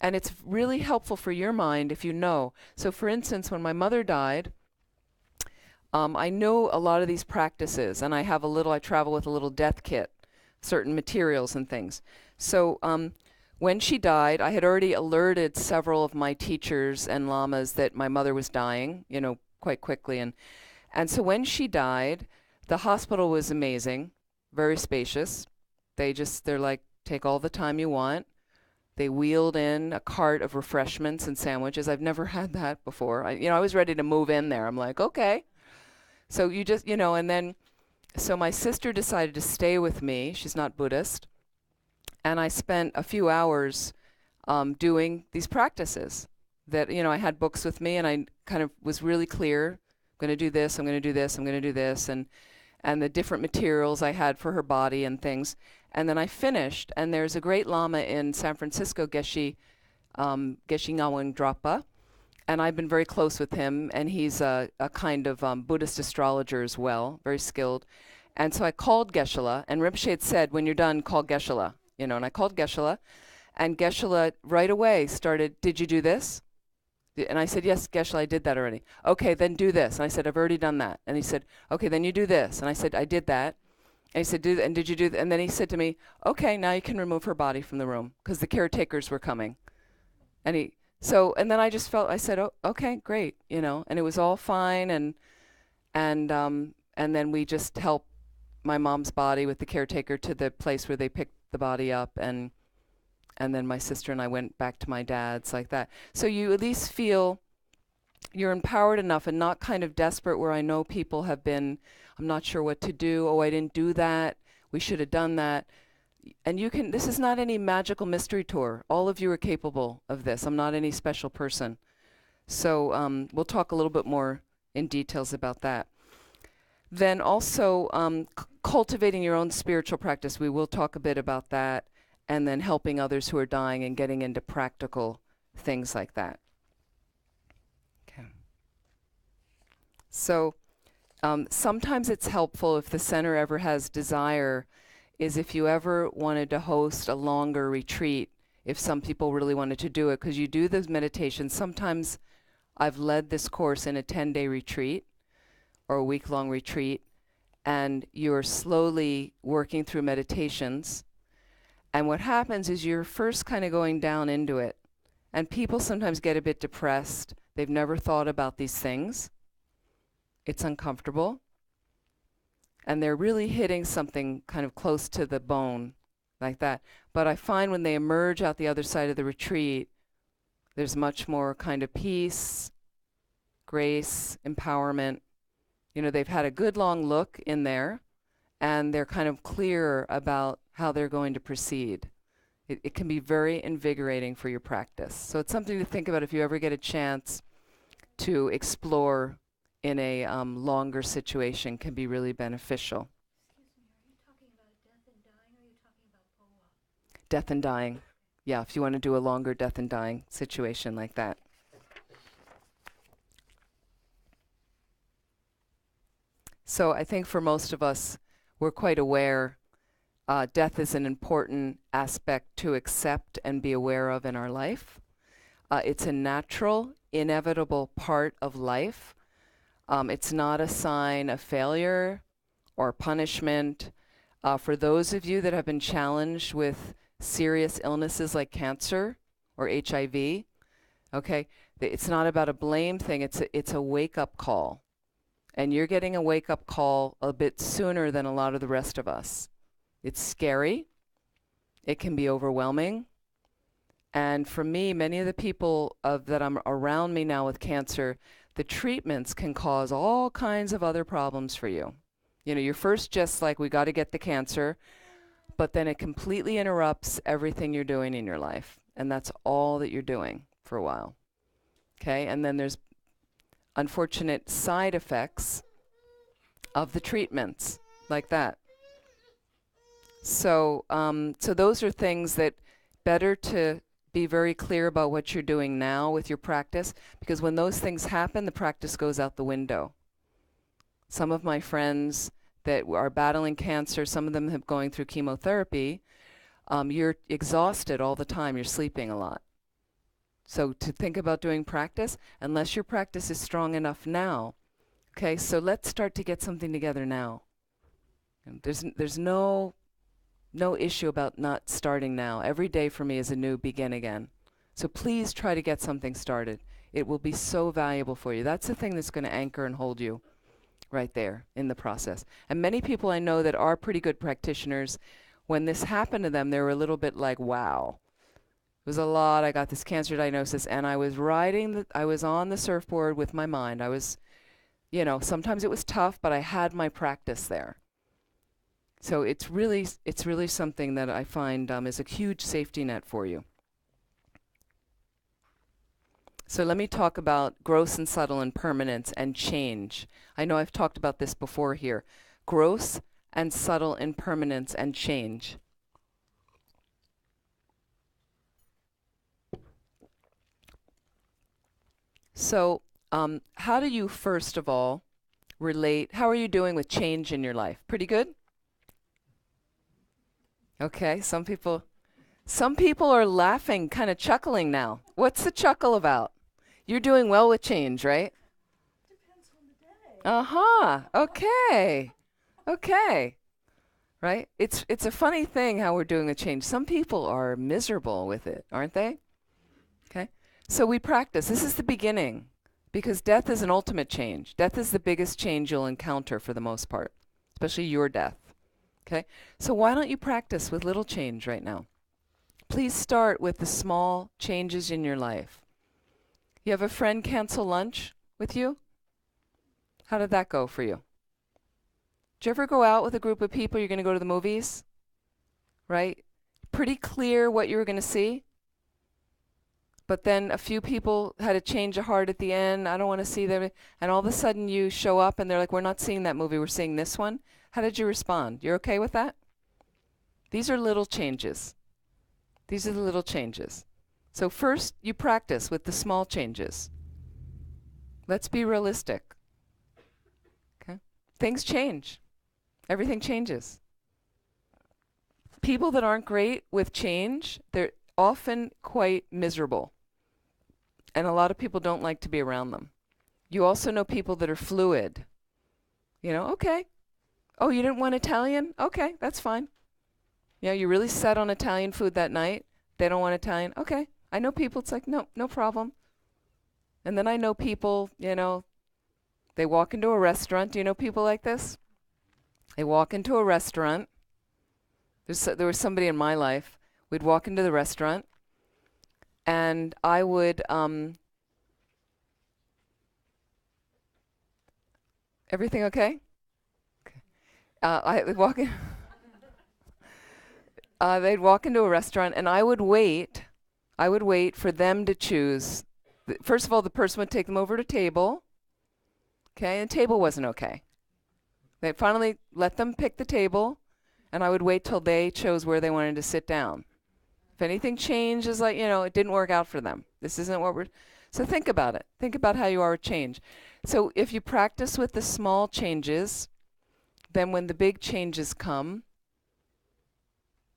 And it's really helpful for your mind if you know. So for instance, when my mother died, I know a lot of these practices, and I travel with a little death kit, certain materials and things. So when she died, I had already alerted several of my teachers and lamas that my mother was dying, you know, quite quickly. And so when she died, The hospital was amazing, very spacious. They're like, take all the time you want. They wheeled in a cart of refreshments and sandwiches. I've never had that before. I was ready to move in there. I'm like, okay. So you just, and then, so my sister decided to stay with me. She's not Buddhist. And I spent a few hours doing these practices that, I had books with me, and I kind of was really clear. I'm going to do this, I'm going to do this, I'm going to do this, and the different materials I had for her body and things. And then I finished, and there's a great Lama in San Francisco, Geshe Ngawang Drapa, and I've been very close with him, and he's a kind of Buddhist astrologer as well, very skilled. And so I called Geshe-la, and Rinpoche had said, when you're done, call Geshe-la, and I called Geshe-la, and Geshe-la right away started, did you do this? And I said, yes, Geshe-la, I did that already. Okay, then do this. And I said, I've already done that. And he said, okay, then you do this. And I said, I did that. And he said, and did you do that? And then he said to me, okay, now you can remove her body from the room, because the caretakers were coming. And then I just felt, I said, oh, okay, great, and it was all fine. And then we just helped my mom's body with the caretaker to the place where they picked the body up, and then my sister and I went back to my dad's, like that. So you at least feel you're empowered enough and not kind of desperate, where I know people have been, I'm not sure what to do. Oh, I didn't do that. We should have done that. And this is not any magical mystery tour. All of you are capable of this. I'm not any special person. So we'll talk a little bit more in details about that. Then also cultivating your own spiritual practice. We will talk a bit about that. And then helping others who are dying and getting into practical things like that. Okay. So sometimes it's helpful, if the center ever has desire, is if you ever wanted to host a longer retreat, if some people really wanted to do it, because you do those meditations. Sometimes I've led this course in a 10-day retreat or a week-long retreat, and you're slowly working through meditations. And what happens is you're first kind of going down into it. And people sometimes get a bit depressed. They've never thought about these things. It's uncomfortable. And they're really hitting something kind of close to the bone, like that. But I find when they emerge out the other side of the retreat, there's much more kind of peace, grace, empowerment. They've had a good long look in there, and they're kind of clear about how they're going to proceed. It can be very invigorating for your practice. So it's something to think about if you ever get a chance to explore in a longer situation. Can be really beneficial. Excuse me, are you talking about death and dying, or are you talking about POA? Death and dying. Yeah, if you want to do a longer death and dying situation like that. So I think for most of us, we're quite aware death is an important aspect to accept and be aware of in our life. It's a natural, inevitable part of life. It's not a sign of failure or punishment. For those of you that have been challenged with serious illnesses like cancer or HIV, okay, it's not about a blame thing. It's a wake-up call. And you're getting a wake-up call a bit sooner than a lot of the rest of us. It's scary. It can be overwhelming. And for me, many of the people that I'm around me now with cancer, the treatments can cause all kinds of other problems for you. You're first just like, we got to get the cancer, but then it completely interrupts everything you're doing in your life. And that's all that you're doing for a while. Okay? And then there's unfortunate side effects of the treatments, like that. So those are things that better to be very clear about what you're doing now with your practice, because when those things happen, the practice goes out the window. Some of my friends that are battling cancer, some of them have going through chemotherapy, you're exhausted all the time, you're sleeping a lot. So to think about doing practice, unless your practice is strong enough now, okay, so let's start to get something together now. And there's no issue about not starting now. Every day for me is a new begin again. So please try to get something started. It will be so valuable for you. That's the thing that's going to anchor and hold you right there in the process. And many people I know that are pretty good practitioners, when this happened to them, they were a little bit like, wow. It was a lot. I got this cancer diagnosis, and I was I was on the surfboard with my mind. I was, sometimes it was tough, but I had my practice there. So it's really something that I find is a huge safety net for you. So let me talk about gross and subtle and permanence and change. I know I've talked about this before here. Gross and subtle impermanence and change. So how do you, first of all, relate? How are you doing with change in your life? Pretty good? Okay, some people are laughing, kind of chuckling now. What's the chuckle about? You're doing well with change, right? Depends on the day. Okay. Okay. Right? It's a funny thing how we're doing with change. Some people are miserable with it, aren't they? Okay. So we practice. This is the beginning, because death is an ultimate change. Death is the biggest change you'll encounter for the most part, especially your death. Okay? So why don't you practice with little change right now? Please start with the small changes in your life. You have a friend cancel lunch with you? How did that go for you? Did you ever go out with a group of people, you're going to go to the movies? Right? Pretty clear what you were going to see? But then a few people had a change of heart at the end. I don't want to see them. And all of a sudden you show up and they're like, we're not seeing that movie, we're seeing this one. How did you respond? You're okay with that? These are little changes. These are the little changes. So first, you practice with the small changes. Let's be realistic. Okay? Things change. Everything changes. People that aren't great with change, they're often quite miserable. And a lot of people don't like to be around them. You also know people that are fluid. Okay. Oh, you didn't want Italian? Okay, that's fine. You're really set on Italian food that night. They don't want Italian. Okay. I know people, it's like, no problem. And then I know people, they walk into a restaurant. Do you know people like this? They walk into a restaurant. There was somebody in my life. We'd walk into the restaurant, and I would, everything okay? Okay. I would walk in. They'd walk into a restaurant, and I would wait for them to choose. First of all, the person would take them over to a table. Okay, and the table wasn't okay. They'd finally let them pick the table, and I would wait till they chose where they wanted to sit down. If anything changes, it didn't work out for them. This isn't what we're... So think about it. Think about how you are with change. So if you practice with the small changes, then when the big changes come,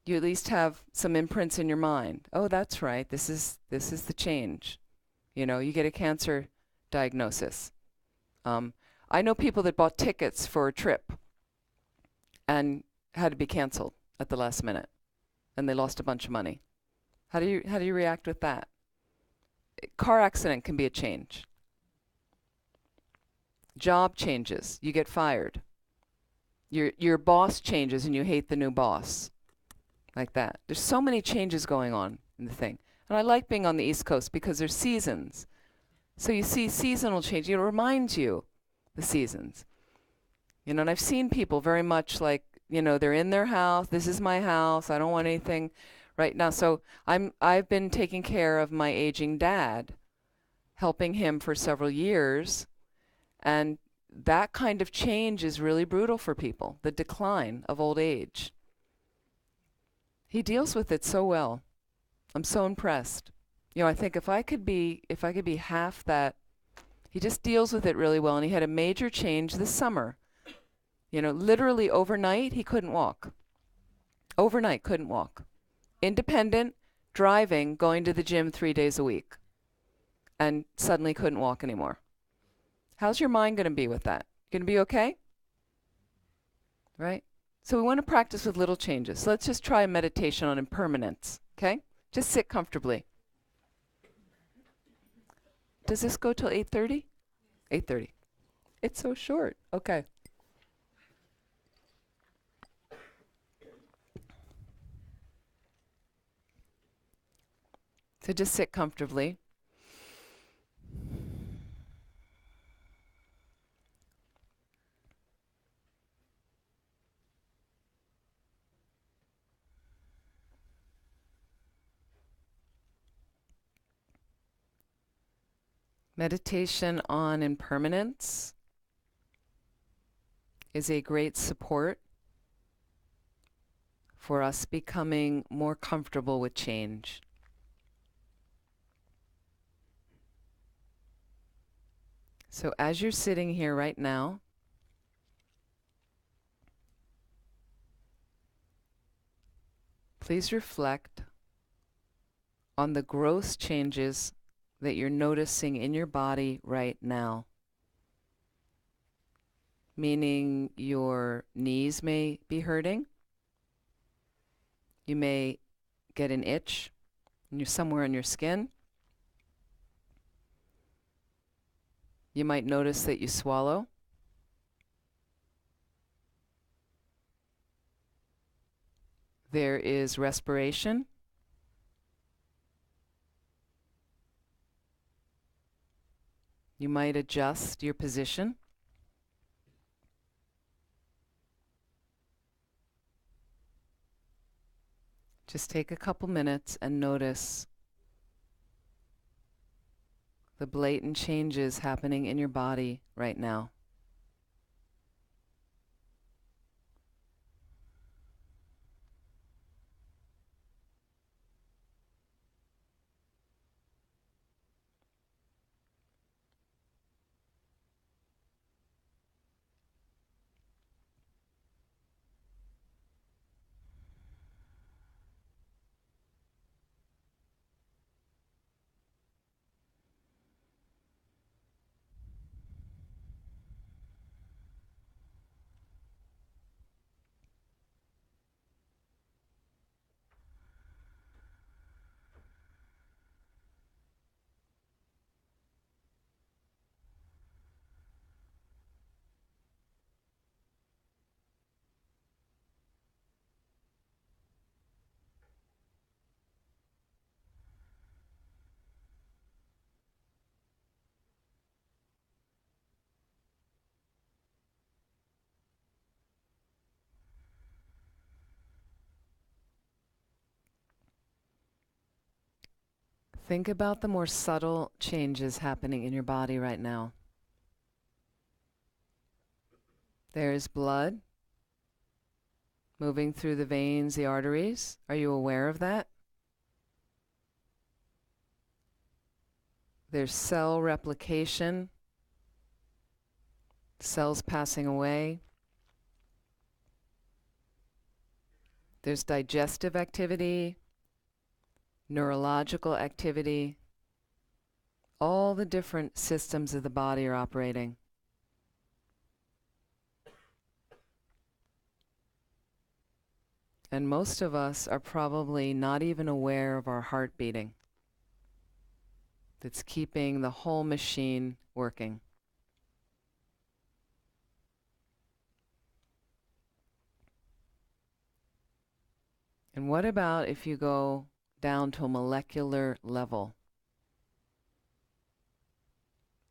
you at least have some imprints in your mind. Oh, that's right. This is the change. You get a cancer diagnosis. I know people that bought tickets for a trip and had to be canceled at the last minute, and they lost a bunch of money. How do you react with that? Car accident can be a change. Job changes. You get fired. Your boss changes and you hate the new boss. Like that. There's so many changes going on in the thing. And I like being on the East Coast because there's seasons. So you see seasonal change. It reminds you the seasons. And I've seen people very much like, they're in their house. This is my house. I don't want anything right now. So I've been taking care of my aging dad, helping him for several years. And that kind of change is really brutal for people, the decline of old age. He deals with it so well. I'm so impressed. I think if I could be half that, he just deals with it really well. And he had a major change this summer. Literally overnight, he couldn't walk. Overnight, couldn't walk. Independent, driving, going to the gym 3 days a week. And suddenly couldn't walk anymore. How's your mind going to be with that? Going to be okay? Right? So we want to practice with little changes. So let's just try a meditation on impermanence, okay? Just sit comfortably. Does this go till 8:30? 8:30. It's so short. Okay. So just sit comfortably. Meditation on impermanence is a great support for us becoming more comfortable with change. So as you're sitting here right now, please reflect on the gross changes that you're noticing in your body right now. Meaning your knees may be hurting. You may get an itch somewhere in your skin. You might notice that you swallow. There is respiration. You might adjust your position. Just take a couple minutes and notice the blatant changes happening in your body right now. Think about the more subtle changes happening in your body right now. There is blood moving through the veins, the arteries. Are you aware of that? There's cell replication, cells passing away. There's digestive activity, neurological activity. All the different systems of the body are operating. And most of us are probably not even aware of our heart beating. That's keeping the whole machine working. And what about if you go down to a molecular level?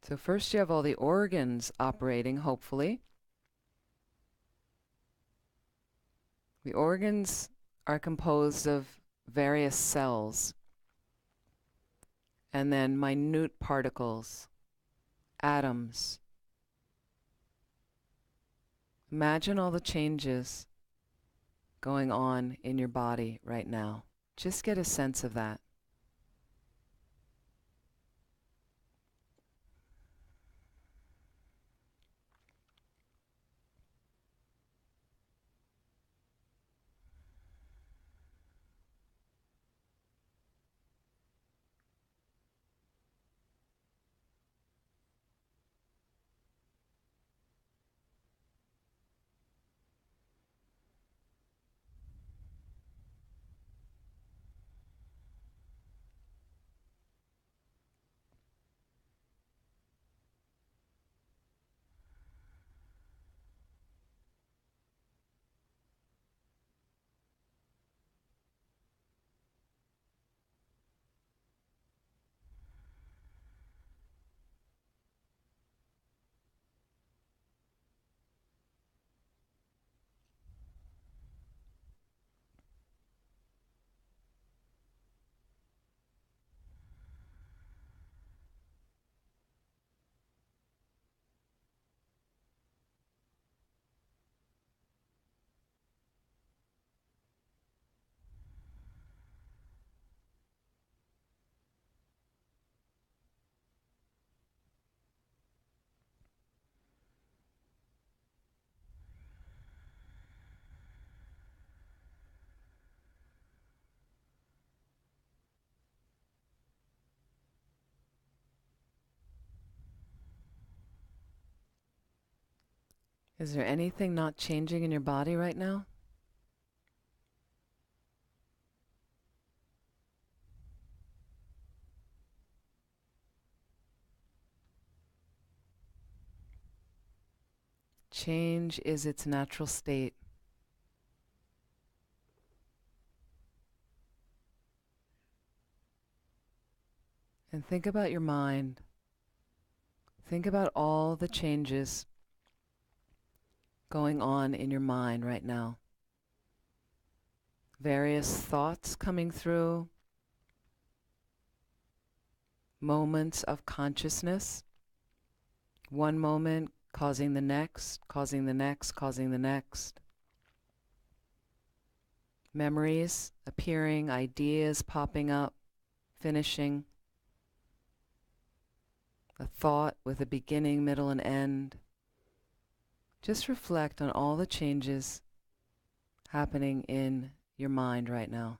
So first you have all the organs operating, hopefully. The organs are composed of various cells and then minute particles, atoms. Imagine all the changes going on in your body right now. Just get a sense of that. Is there anything not changing in your body right now? Change is its natural state. And think about your mind. Think about all the changes going on in your mind right now. Various thoughts coming through, moments of consciousness, one moment causing the next, causing the next, causing the next. Memories appearing, ideas popping up, finishing. A thought with a beginning, middle, and end. Just reflect on all the changes happening in your mind right now.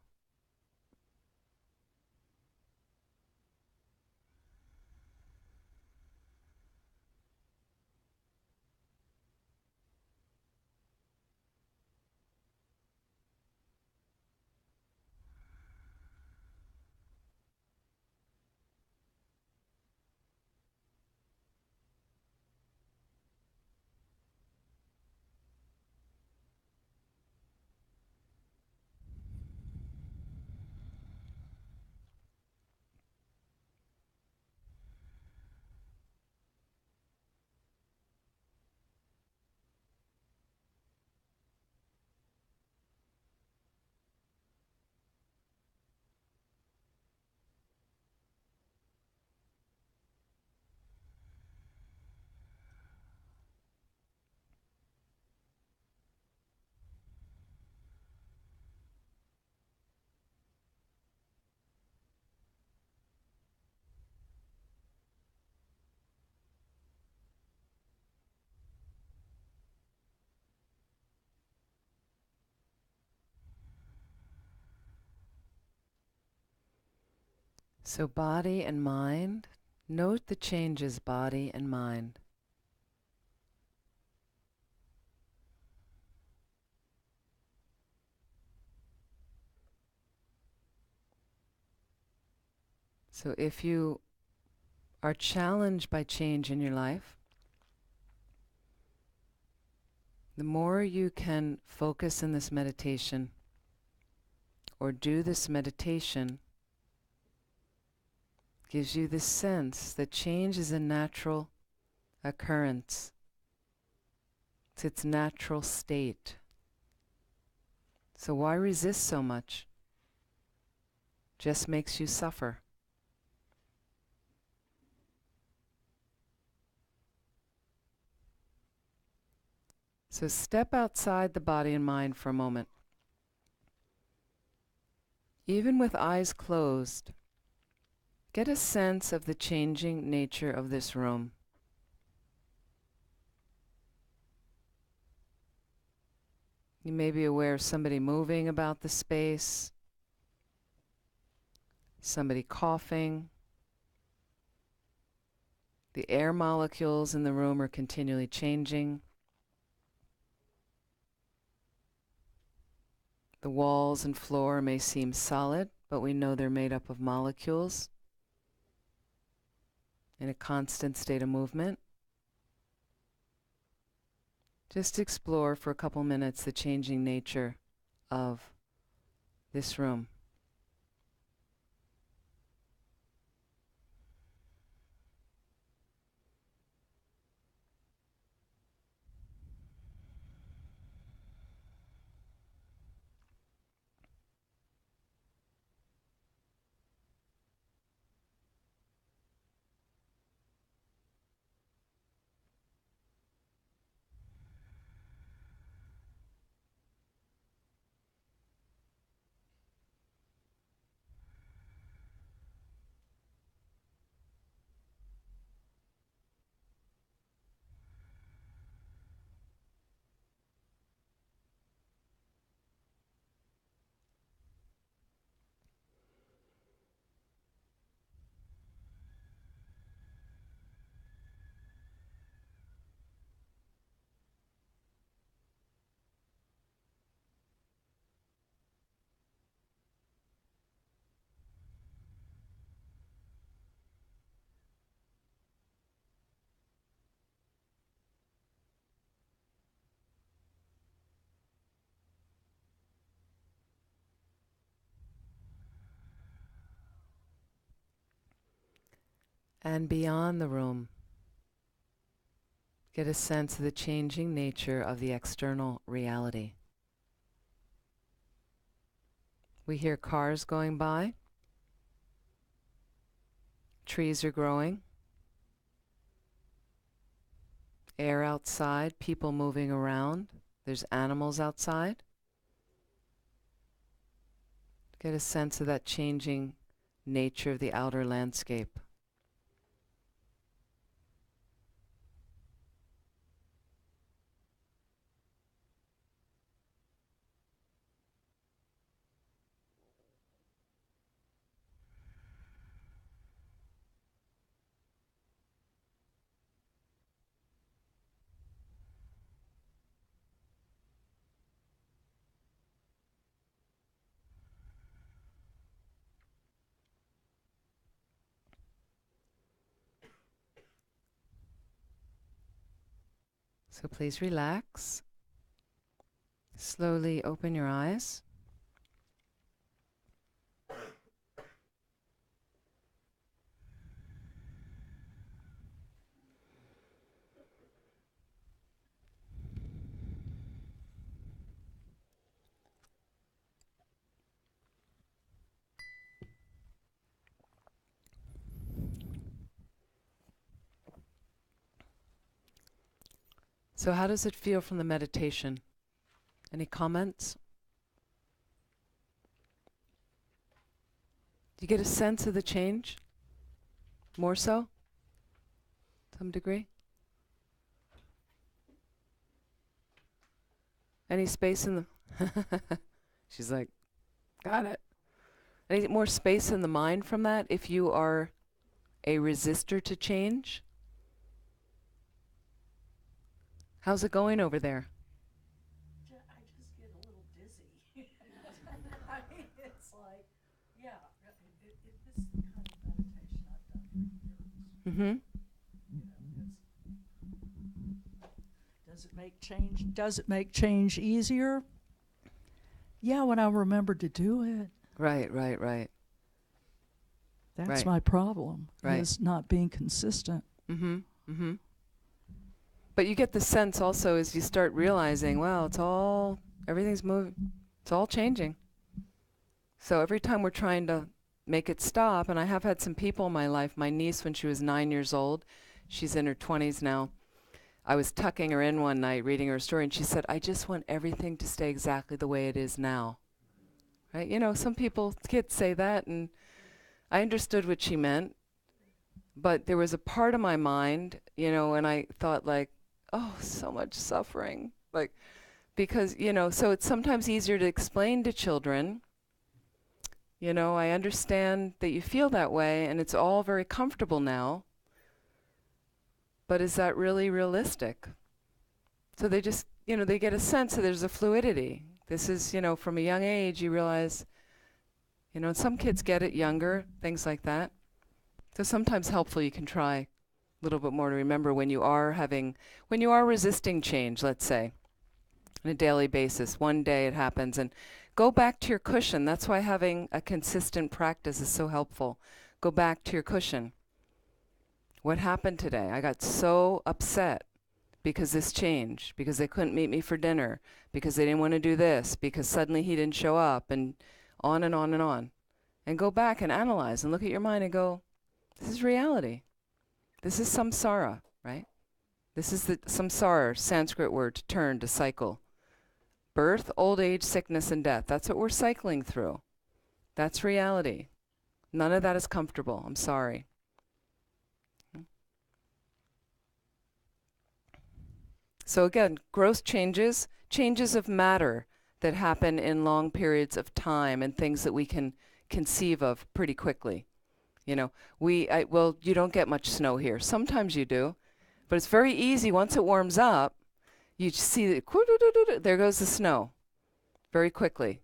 So body and mind, note the changes, body and mind. So if you are challenged by change in your life, the more you can focus in this meditation or do this meditation gives you this sense that change is a natural occurrence. It's its natural state. So why resist so much? Just makes you suffer. So step outside the body and mind for a moment. Even with eyes closed, get a sense of the changing nature of this room. You may be aware of somebody moving about the space, somebody coughing. The air molecules in the room are continually changing. The walls and floor may seem solid, but we know they're made up of molecules in a constant state of movement. Just explore for a couple minutes the changing nature of this room. and beyond the room. Get a sense of the changing nature of the external reality. We hear cars going by. Trees are growing. Air outside, people moving around. There's animals outside. Get a sense of that changing nature of the outer landscape. So please relax. Slowly open your eyes. So how does it feel from the meditation? Any comments? Do you get a sense of the change? More so? To some degree? Any space in the... She's like, got it. Any more space in the mind from that if you are a resistor to change? How's it going over there? I just get a little dizzy. I mean, it's like, yeah, this is the kind of meditation I've done for years. Mm-hmm. Does it make change? Does it make change easier? Yeah, when I remember to do it. Right. That's Right. my problem. Right. Is not being consistent. Mm-hmm. Mm-hmm. But you get the sense also as you start realizing, well, everything's moving, it's all changing. So every time we're trying to make it stop, and I have had some people in my life, my niece when she was 9 years old, she's in her 20s now, I was tucking her in one night reading her story, and she said, I just want everything to stay exactly the way it is now. Right? You know, some people, kids say that, and I understood what she meant, but there was a part of my mind, you know, and I thought like, oh, so much suffering. Like, because, you know, so it's sometimes easier to explain to children, you know, I understand that you feel that way and it's all very comfortable now, but is that really realistic? So they just, you know, they get a sense that there's a fluidity. This is, you know, from a young age you realize, you know, and some kids get it younger, things like that. So sometimes helpful you can try little bit more to remember when you are resisting change, let's say, on a daily basis. One day it happens, and go back to your cushion. That's why having a consistent practice is so helpful. Go back to your cushion. What happened today? I got so upset because this changed, because they couldn't meet me for dinner, because they didn't want to do this, because suddenly he didn't show up, and on and on and on. And go back and analyze and look at your mind and go, this is reality. This is samsara, right? This is the samsara, Sanskrit word, to turn, to cycle. Birth, old age, sickness, and death. That's what we're cycling through. That's reality. None of that is comfortable. I'm sorry. So again, gross changes of matter that happen in long periods of time and things that we can conceive of pretty quickly. You know, well, you don't get much snow here. Sometimes you do, but it's very easy. Once it warms up, you see that there goes the snow very quickly.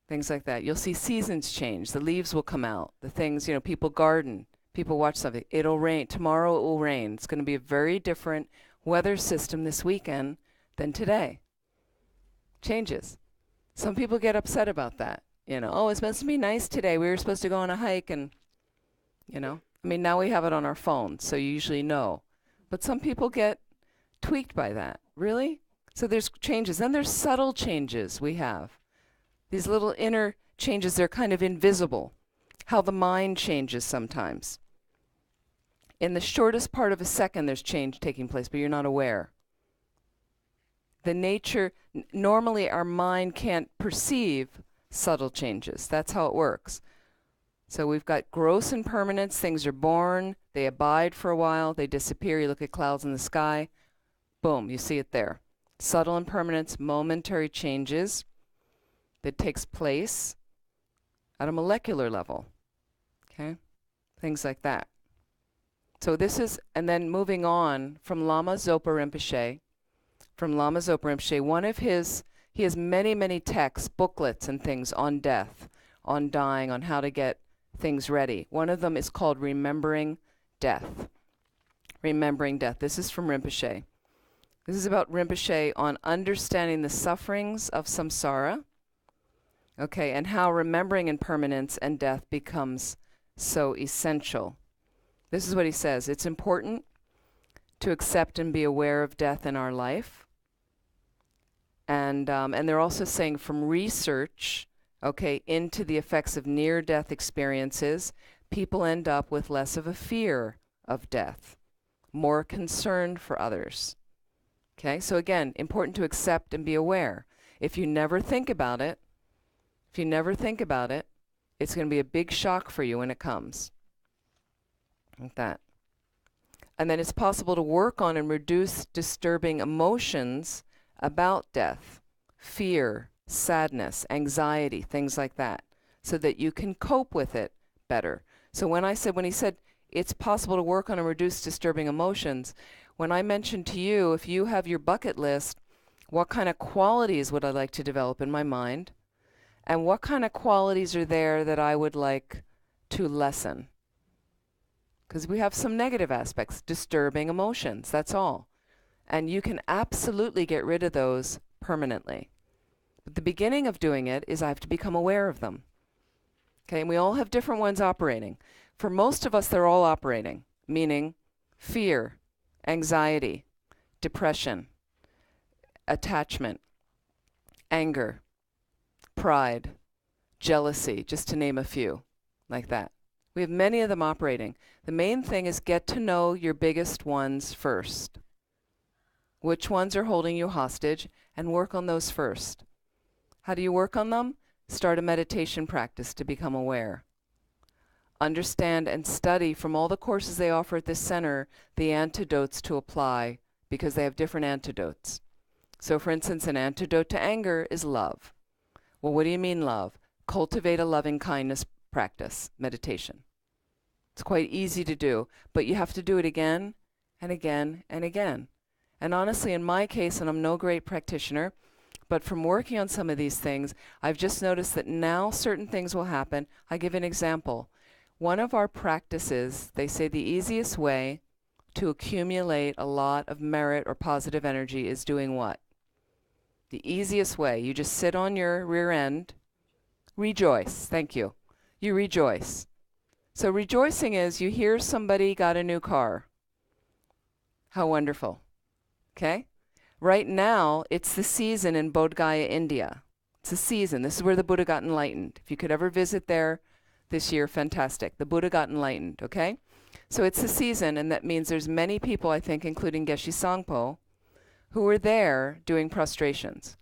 Things like that. You'll see seasons change. The leaves will come out. The things, you know, people garden, people watch something. It'll rain. Tomorrow it will rain. It's going to be a very different weather system this weekend than today. Changes. Some people get upset about that. You know, oh, it's supposed to be nice today. We were supposed to go on a hike and, you know, mean, now we have it on our phones, so you usually know. But some people get tweaked by that. Really? So there's changes. Then there's subtle changes we have. These little inner changes, they're kind of invisible. How the mind changes sometimes. In the shortest part of a second, there's change taking place, but you're not aware. The nature, normally our mind can't perceive subtle changes. That's how it works. So we've got gross impermanence. Things are born, they abide for a while, they disappear. You look at clouds in the sky, boom, you see it there. Subtle impermanence, momentary changes that takes place at a molecular level. Okay? Things like that. So this is, and then moving on from Lama Zopa Rinpoche, one of his, he has many, many texts, booklets and things on death, on dying, on how to get things ready. One of them is called Remembering Death. Remembering Death. This is from Rinpoche. This is about Rinpoche on understanding the sufferings of samsara, okay, and how remembering impermanence and death becomes so essential. This is what he says. It's important to accept and be aware of death in our life. And they're also saying from research, okay, into the effects of near-death experiences, people end up with less of a fear of death, more concern for others. Okay, so again, important to accept and be aware. If you never think about it, it's going to be a big shock for you when it comes. Like that. And then it's possible to work on and reduce disturbing emotions about death, fear, sadness, anxiety, things like that, so that you can cope with it better. So when he said it's possible to work on and reduce disturbing emotions, when I mentioned to you, if you have your bucket list, what kind of qualities would I like to develop in my mind? And what kind of qualities are there that I would like to lessen? Because we have some negative aspects, disturbing emotions, that's all. And you can absolutely get rid of those permanently. But the beginning of doing it is I have to become aware of them. Okay, and we all have different ones operating. For most of us, they're all operating, meaning fear, anxiety, depression, attachment, anger, pride, jealousy, just to name a few, like that. We have many of them operating. The main thing is get to know your biggest ones first. Which ones are holding you hostage, and work on those first. How do you work on them? Start a meditation practice to become aware. Understand and study from all the courses they offer at this center the antidotes to apply, because they have different antidotes. So for instance, an antidote to anger is love. Well, what do you mean love? Cultivate a loving kindness practice, meditation. It's quite easy to do, but you have to do it again and again and again. And honestly, in my case, and I'm no great practitioner, but from working on some of these things, I've just noticed that now certain things will happen. I give an example. One of our practices, they say the easiest way to accumulate a lot of merit or positive energy is doing what? The easiest way, you just sit on your rear end, rejoice, thank you. You rejoice. So rejoicing is you hear somebody got a new car. How wonderful. Okay? Right now, it's the season in Bodh Gaya, India. It's the season. This is where the Buddha got enlightened. If you could ever visit there this year, fantastic. The Buddha got enlightened, okay? So it's the season, and that means there's many people, I think, including Geshe Sangpo, who are there doing prostrations,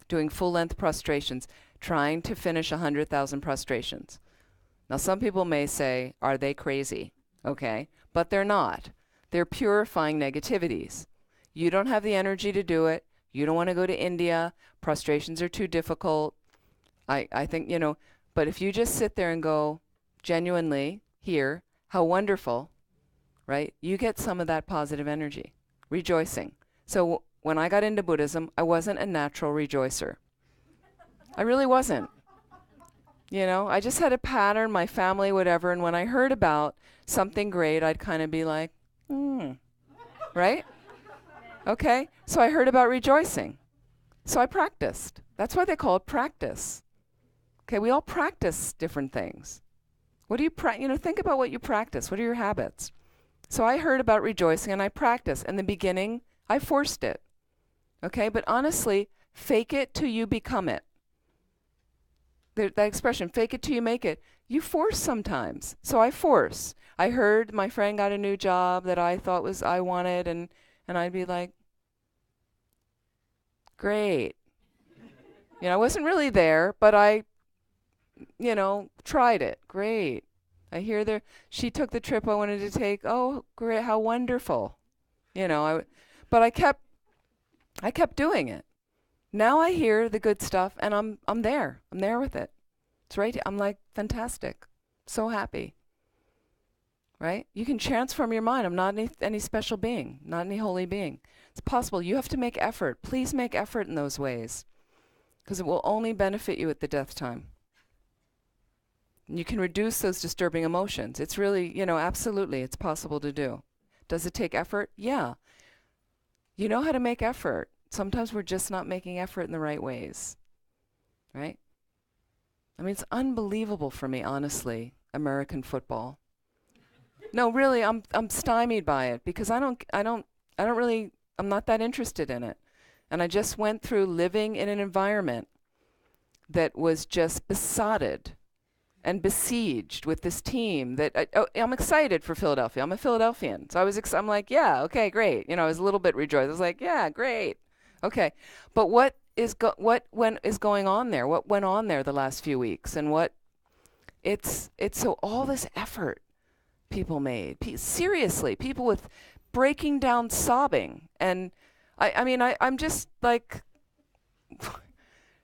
doing full-length prostrations, trying to finish 100,000 prostrations. Now, some people may say, are they crazy? Okay, but they're not. They're purifying negativities. You don't have the energy to do it. You don't want to go to India. Prostrations are too difficult. I think, but if you just sit there and go, genuinely, here, how wonderful, right? You get some of that positive energy, rejoicing. So when I got into Buddhism, I wasn't a natural rejoicer. I really wasn't. I just had a pattern, my family, whatever, and when I heard about something great, I'd kind of be like, right? Okay, so I heard about rejoicing. So I practiced. That's why they call it practice. Okay, we all practice different things. What do you think about what you practice. What are your habits? So I heard about rejoicing and I practiced. In the beginning, I forced it. Okay, but honestly, fake it till you become it. That expression, fake it till you make it. You force sometimes. So I force. I heard my friend got a new job that I thought was I wanted, and I'd be like, great. I wasn't really there, but I, tried it. Great. I hear she took the trip I wanted to take. Oh, great. How wonderful. But I kept doing it. Now I hear the good stuff and I'm there. I'm there with it. It's right. I'm like, fantastic. So happy. Right? You can transform your mind. I'm not any special being, not any holy being. It's possible. You have to make effort. Please make effort in those ways, because it will only benefit you at the death time. And you can reduce those disturbing emotions. It's really, absolutely, it's possible to do. Does it take effort? Yeah. You know how to make effort. Sometimes we're just not making effort in the right ways. Right? I mean, it's unbelievable for me, honestly, American football. No, really, I'm stymied by it because I'm not that interested in it. And I just went through living in an environment that was just besotted and besieged with this team that I'm excited for Philadelphia. I'm a Philadelphian. So I'm like, yeah, okay, great. I was a little bit rejoiced. I was like, yeah, great. Okay. But what is going on there? What went on there the last few weeks? And it's so all this effort people made. Seriously, people with breaking down sobbing. And I'm just like,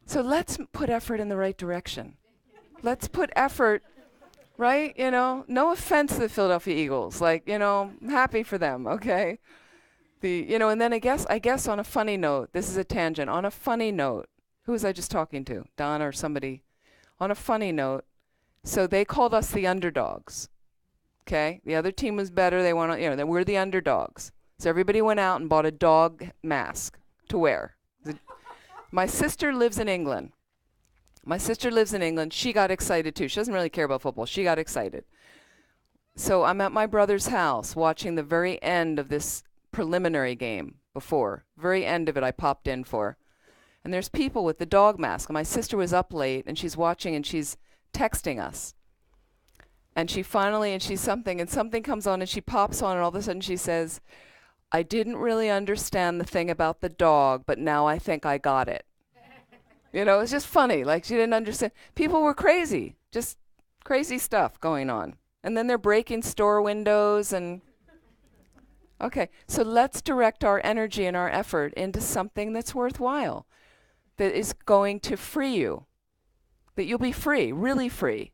so let's put effort in the right direction. Let's put effort, right? No offense to the Philadelphia Eagles. Like, I'm happy for them, okay? And then I guess on a funny note, this is a tangent. On a funny note, who was I just talking to? Donna or somebody? On a funny note, so they called us the underdogs, okay? The other team was better. They want to, we're the underdogs. So everybody went out and bought a dog mask to wear. My sister lives in England. She got excited too. She doesn't really care about football. She got excited. So I'm at my brother's house watching the very end of this preliminary game very end of it I popped in for. And there's people with the dog mask. And my sister was up late and she's watching and she's texting us. And something comes on and she pops on and all of a sudden she says, I didn't really understand the thing about the dog, but now I think I got it. It's just funny. Like she didn't understand. People were crazy. Just crazy stuff going on. And then they're breaking store windows and... Okay, so let's direct our energy and our effort into something that's worthwhile, that is going to free you, that you'll be free, really free.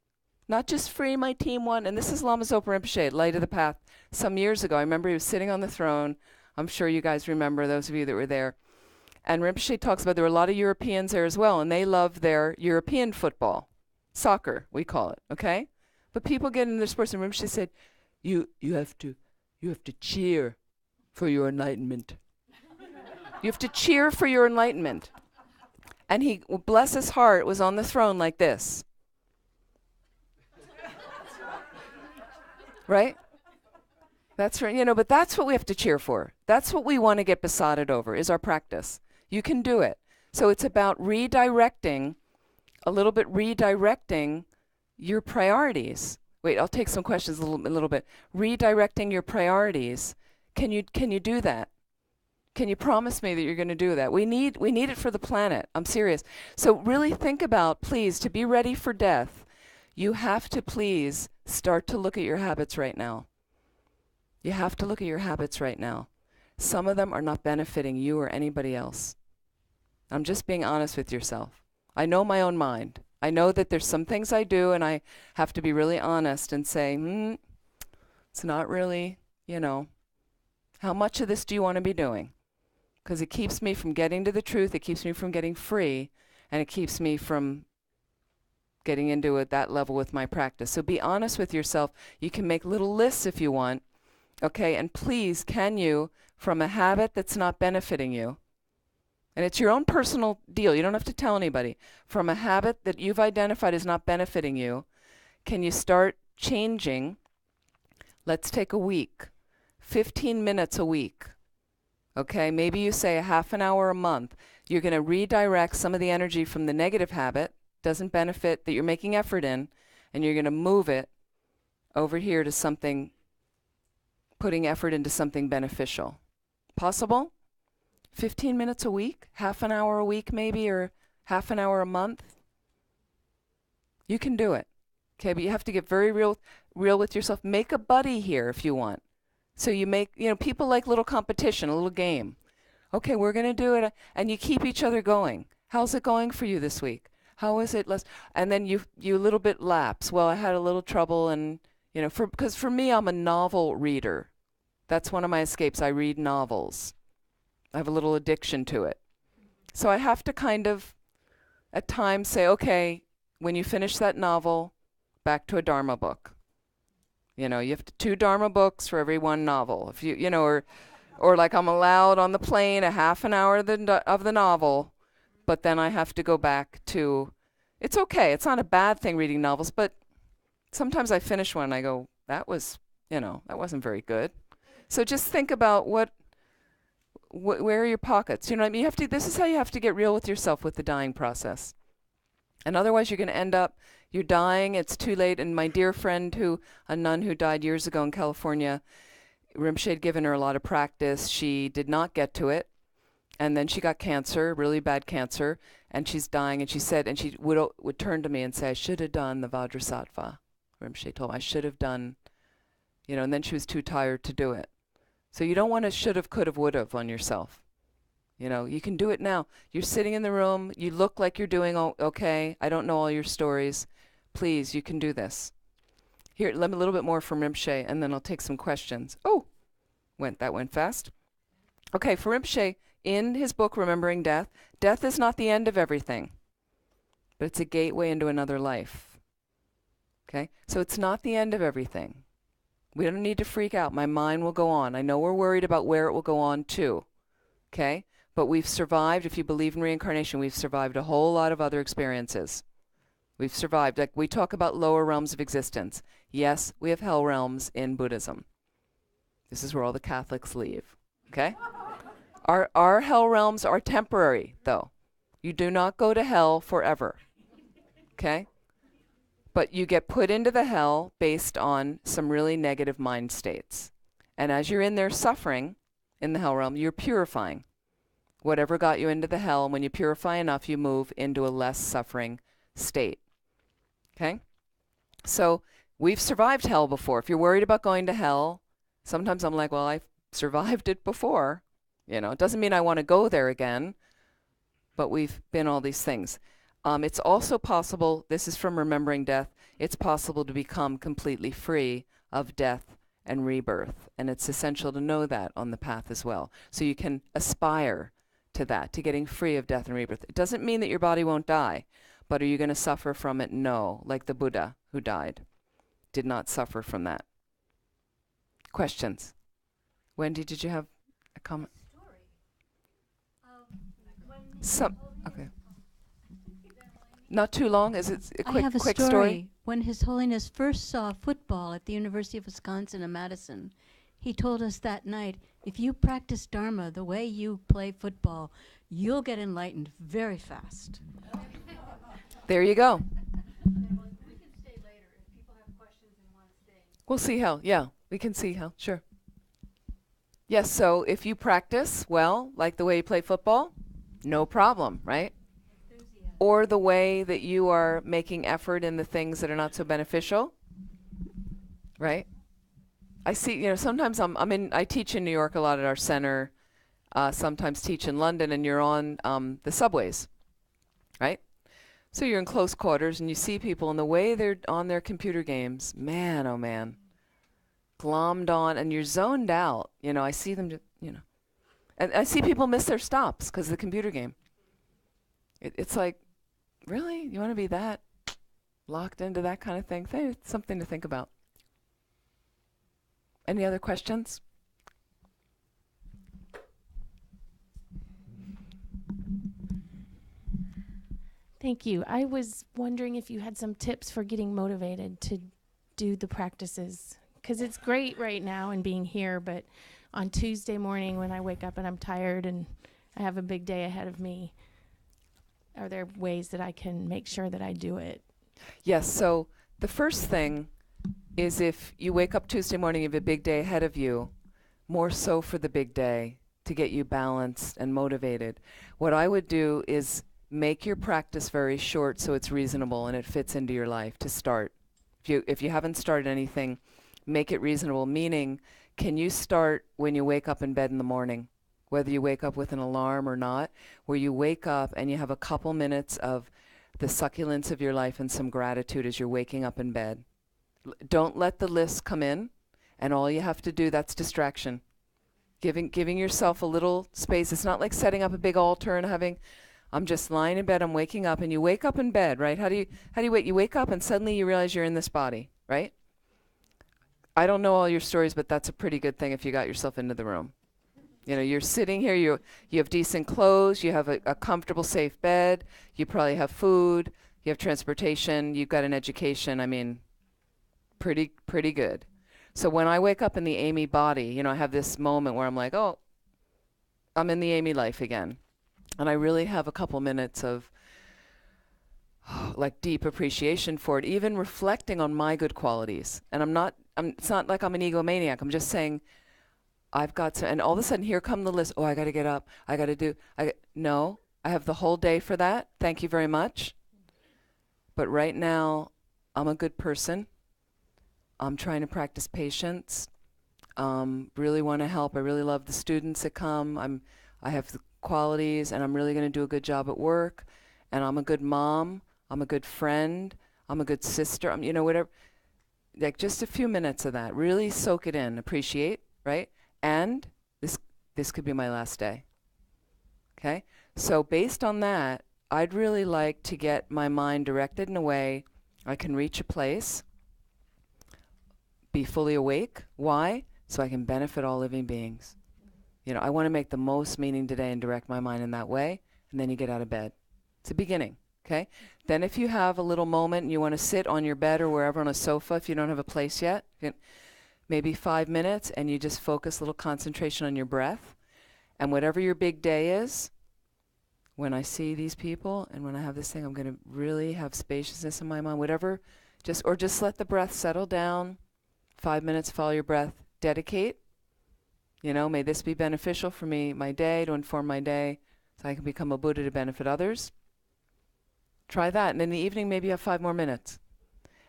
Not just free, my team won. And this is Lama Zopa Rinpoche, Light of the Path, some years ago. I remember he was sitting on the throne. I'm sure you guys remember, those of you that were there. And Rinpoche talks about there were a lot of Europeans there as well, and they love their European football. Soccer, we call it, okay? But people get into their sports, and Rinpoche said, you have to cheer for your enlightenment. You have to cheer for your enlightenment. And he, bless his heart, was on the throne like this. Right? That's right, but that's what we have to cheer for. That's what we want to get besotted over, is our practice. You can do it. So it's about redirecting your priorities. Wait, I'll take some questions a little bit. Redirecting your priorities. Can you do that? Can you promise me that you're going to do that? We need it for the planet. I'm serious. So really think about, please, to be ready for death, you have to please start to look at your habits right now. You have to look at your habits right now. Some of them are not benefiting you or anybody else. I'm just being honest with yourself. I know my own mind. I know that there's some things I do and I have to be really honest and say, it's not really, how much of this do you want to be doing? Because it keeps me from getting to the truth, it keeps me from getting free, and it keeps me from getting into it that level with my practice. So be honest with yourself. You can make little lists if you want. Okay, and please, can you, from a habit that's not benefiting you, and it's your own personal deal, you don't have to tell anybody, from a habit that you've identified is not benefiting you, can you start changing. Let's take a week, 15 minutes a week. Okay, maybe you say a half an hour a month. You're going to redirect some of the energy from the negative habit, doesn't benefit, that you're making effort in, and you're going to move it over here to something, putting effort into something beneficial. Possible? 15 minutes a week? Half an hour a week maybe, or half an hour a month? You can do it. Okay, but you have to get very real with yourself. Make a buddy here if you want. So you make, people like little competition, a little game. Okay, we're going to do it, and you keep each other going. How's it going for you this week? How is it? And then you a little bit lapse. Well, I had a little trouble, and because for me, I'm a novel reader. That's one of my escapes. I read novels. I have a little addiction to it. So I have to kind of, at times, say, okay, when you finish that novel, back to a Dharma book. You have 2 Dharma books for every 1 novel. If or like I'm allowed on the plane a half an hour of the novel, but then I have to go back to, it's okay. It's not a bad thing reading novels, but sometimes I finish one and I go, that wasn't very good. So just think about where are your pockets? You know what I mean? This is how you have to get real with yourself with the dying process. And otherwise you're going to end up, you're dying, it's too late. And my dear friend a nun who died years ago in California, Rinpoche had given her a lot of practice. She did not get to it. And then she got cancer, really bad cancer, and she's dying. And she said, and she would turn to me and say, I should have done the Vajrasattva. Rinpoche told me, I should have done, and then she was too tired to do it. So you don't want to should have, could have, would have on yourself. You can do it now. You're sitting in the room. You look like you're doing okay. I don't know all your stories. Please, you can do this. Here, let me a little bit more from Rinpoche, and then I'll take some questions. Oh, that went fast. Okay, for Rinpoche, in his book, Remembering Death, death is not the end of everything, but it's a gateway into another life. Okay, so it's not the end of everything. We don't need to freak out. My mind will go on. I know we're worried about where it will go on to. Okay? But we've survived, if you believe in reincarnation, we've survived a whole lot of other experiences. We've survived. Like we talk about lower realms of existence. Yes, we have hell realms in Buddhism. This is where all the Catholics leave. Okay? Our hell realms are temporary, though. You do not go to hell forever. Okay? But you get put into the hell based on some really negative mind states. And as you're in there suffering in the hell realm, you're purifying. Whatever got you into the hell, and when you purify enough, you move into a less suffering state. Okay? So we've survived hell before. If you're worried about going to hell, sometimes I'm like, well, I've survived it before. It doesn't mean I want to go there again, but we've been all these things. It's also possible, this is from Remembering Death, it's possible to become completely free of death and rebirth. And it's essential to know that on the path as well. So you can aspire to that, to getting free of death and rebirth. It doesn't mean that your body won't die, but are you going to suffer from it? No, like the Buddha who died, did not suffer from that. Questions? Wendy, did you have a comment? Okay. Not too long? Is it a I have a quick story. story? When His Holiness first saw football at the University of Wisconsin in Madison, he told us that night, if you practice Dharma the way you play football, you'll get enlightened very fast. There you go. We can stay later if people have questions and want to stay. We'll see how. Yeah, we can see how. Sure. Yes, so if you practice well, like the way you play football, no problem, right? Or the way that you are making effort in the things that are not so beneficial, right? I see, sometimes I teach in New York a lot at our center, sometimes teach in London, and you're on the subways, right? So you're in close quarters and you see people, and the way they're on their computer games, man, oh man, glommed on, and you're zoned out. I see them, and I see people miss their stops because of the computer game. It's like, really? You want to be that locked into that kind of thing? It's something to think about. Any other questions? Thank you. I was wondering if you had some tips for getting motivated do the practices, because it's great right now and being here, but on Tuesday morning when I wake up and I'm tired and I have a big day ahead of me, are there ways that I can make sure that I do it? Yes, so the first thing is if you wake up Tuesday morning, you have a big day ahead of you, more so for the big day to get you balanced and motivated. What I would do is make your practice very short so it's reasonable and it fits into your life to start. If you haven't started anything, make it reasonable, meaning can you start when you wake up in bed in the morning, whether you wake up with an alarm or not, where you wake up and you have a couple minutes of the succulence of your life and some gratitude as you're waking up in bed. Don't let the list come in, and all you have to do, that's distraction. Giving yourself a little space. It's not like setting up a big altar and having, I'm just lying in bed, I'm waking up, and you wake up in bed, right? How do you wait? You wake up and suddenly you realize you're in this body, right? I don't know all your stories, but that's a pretty good thing if you got yourself into the room. You know, you're sitting here, you have decent clothes, you have a comfortable, safe bed, you probably have food, you have transportation, you've got an education. I mean, pretty good. So when I wake up in the Amy body, you know, I have this moment where I'm like, oh, I'm in the Amy life again. And I really have a couple minutes of like deep appreciation for it, even reflecting on my good qualities. And it's not like I'm an egomaniac. I'm just saying, I've got to, and all of a sudden here come the list. Oh, I got to get up. No, I have the whole day for that. Thank you very much. But right now, I'm a good person. I'm trying to practice patience. Really want to help. I really love the students that come. I have the qualities, and I'm really going to do a good job at work. And I'm a good mom. I'm a good friend. I'm a good sister. You know, whatever. Like just a few minutes of that. Really soak it in. Appreciate, right? And this could be my last day. Okay? So based on that, I'd really like to get my mind directed in a way I can reach a place, be fully awake. Why? So I can benefit all living beings. You know, I want to make the most meaning today and direct my mind in that way, and then you get out of bed. It's a beginning, okay? Then if you have a little moment and you want to sit on your bed or wherever on a sofa, if you don't have a place yet, maybe 5 minutes, and you just focus a little concentration on your breath. And whatever your big day is, when I see these people and when I have this thing, I'm going to really have spaciousness in my mind, whatever, just let the breath settle down. 5 minutes, follow your breath, dedicate. You know, may this be beneficial for me, my day, to inform my day, so I can become a Buddha to benefit others. Try that. And in the evening, maybe you have 5 more minutes.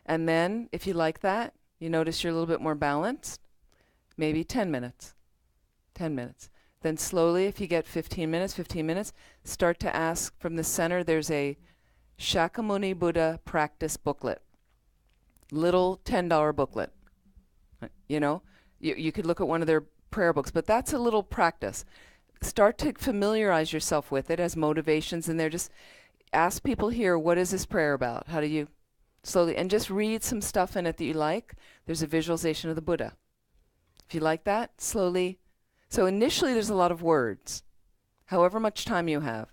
And then, if you like that, you notice you're a little bit more balanced, maybe 10 minutes. 10 minutes. Then slowly, if you get 15 minutes, start to ask from the center. There's a Shakyamuni Buddha practice booklet. Little $10 booklet. You know, you could look at one of their prayer books, but that's a little practice. Start to familiarize yourself with it as motivations in there. Just ask people here, what is this prayer about? How do you slowly, and just read some stuff in it that you like. There's a visualization of the Buddha. If you like that, slowly. So initially there's a lot of words, however much time you have.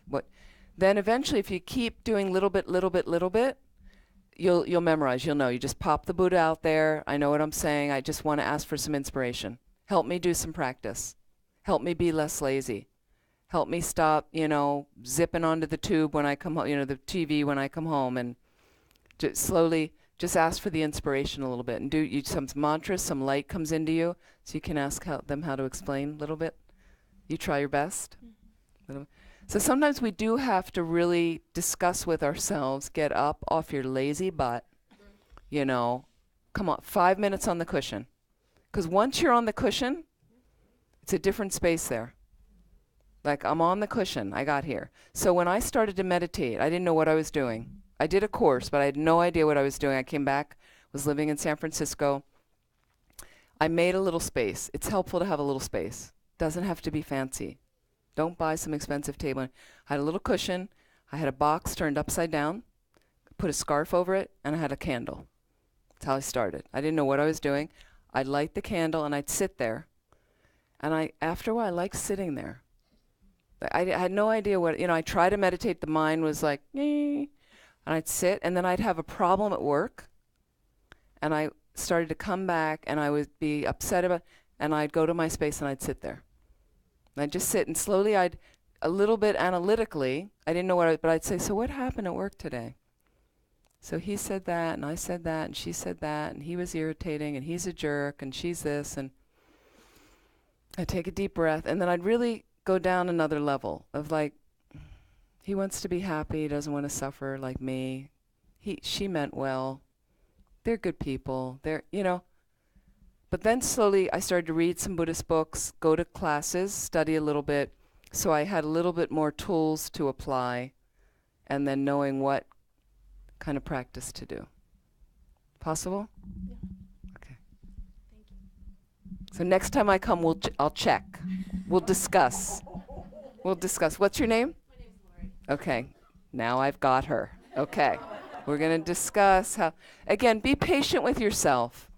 Then eventually if you keep doing little bit, you'll memorize, you'll know. You just pop the Buddha out there. I know what I'm saying. I just want to ask for some inspiration. Help me do some practice. Help me be less lazy. Help me stop, zipping onto the tube when I come home, the TV when I come home, and just slowly just ask for the inspiration a little bit and do some mantras, some light comes into you, so you can ask them how to explain a little bit. You try your best. Mm-hmm. So sometimes we do have to really discuss with ourselves, get up off your lazy butt, come on, 5 minutes on the cushion. Because once you're on the cushion, it's a different space there. Like I'm on the cushion, I got here. So when I started to meditate, I didn't know what I was doing. I did a course, but I had no idea what I was doing. I came back, was living in San Francisco. I made a little space. It's helpful to have a little space. Doesn't have to be fancy. Don't buy some expensive table. I had a little cushion. I had a box turned upside down, put a scarf over it, and I had a candle. That's how I started. I didn't know what I was doing. I'd light the candle and I'd sit there. And after a while, I liked sitting there. I had no idea what, I tried to meditate. The mind was like, and I'd sit, and then I'd have a problem at work. And I started to come back, and I would be upset about, and I'd go to my space and I'd sit there. And I'd just sit, and slowly I'd, a little bit analytically, I didn't know what, but I'd say, so what happened at work today? So he said that, and I said that, and she said that, and he was irritating, and he's a jerk, and she's this, and I'd take a deep breath, and then I'd really go down another level of like, he wants to be happy, he doesn't want to suffer like me. She meant well. They're good people. They're, you know. But then slowly I started to read some Buddhist books, go to classes, study a little bit, so I had a little bit more tools to apply, and then knowing what kind of practice to do. Possible? Yeah. Okay. Thank you. So next time I come, I'll check. We'll discuss. We'll discuss. What's your name? My name's Lori. Okay. Now I've got her. Okay. We're going to discuss how, again, be patient with yourself.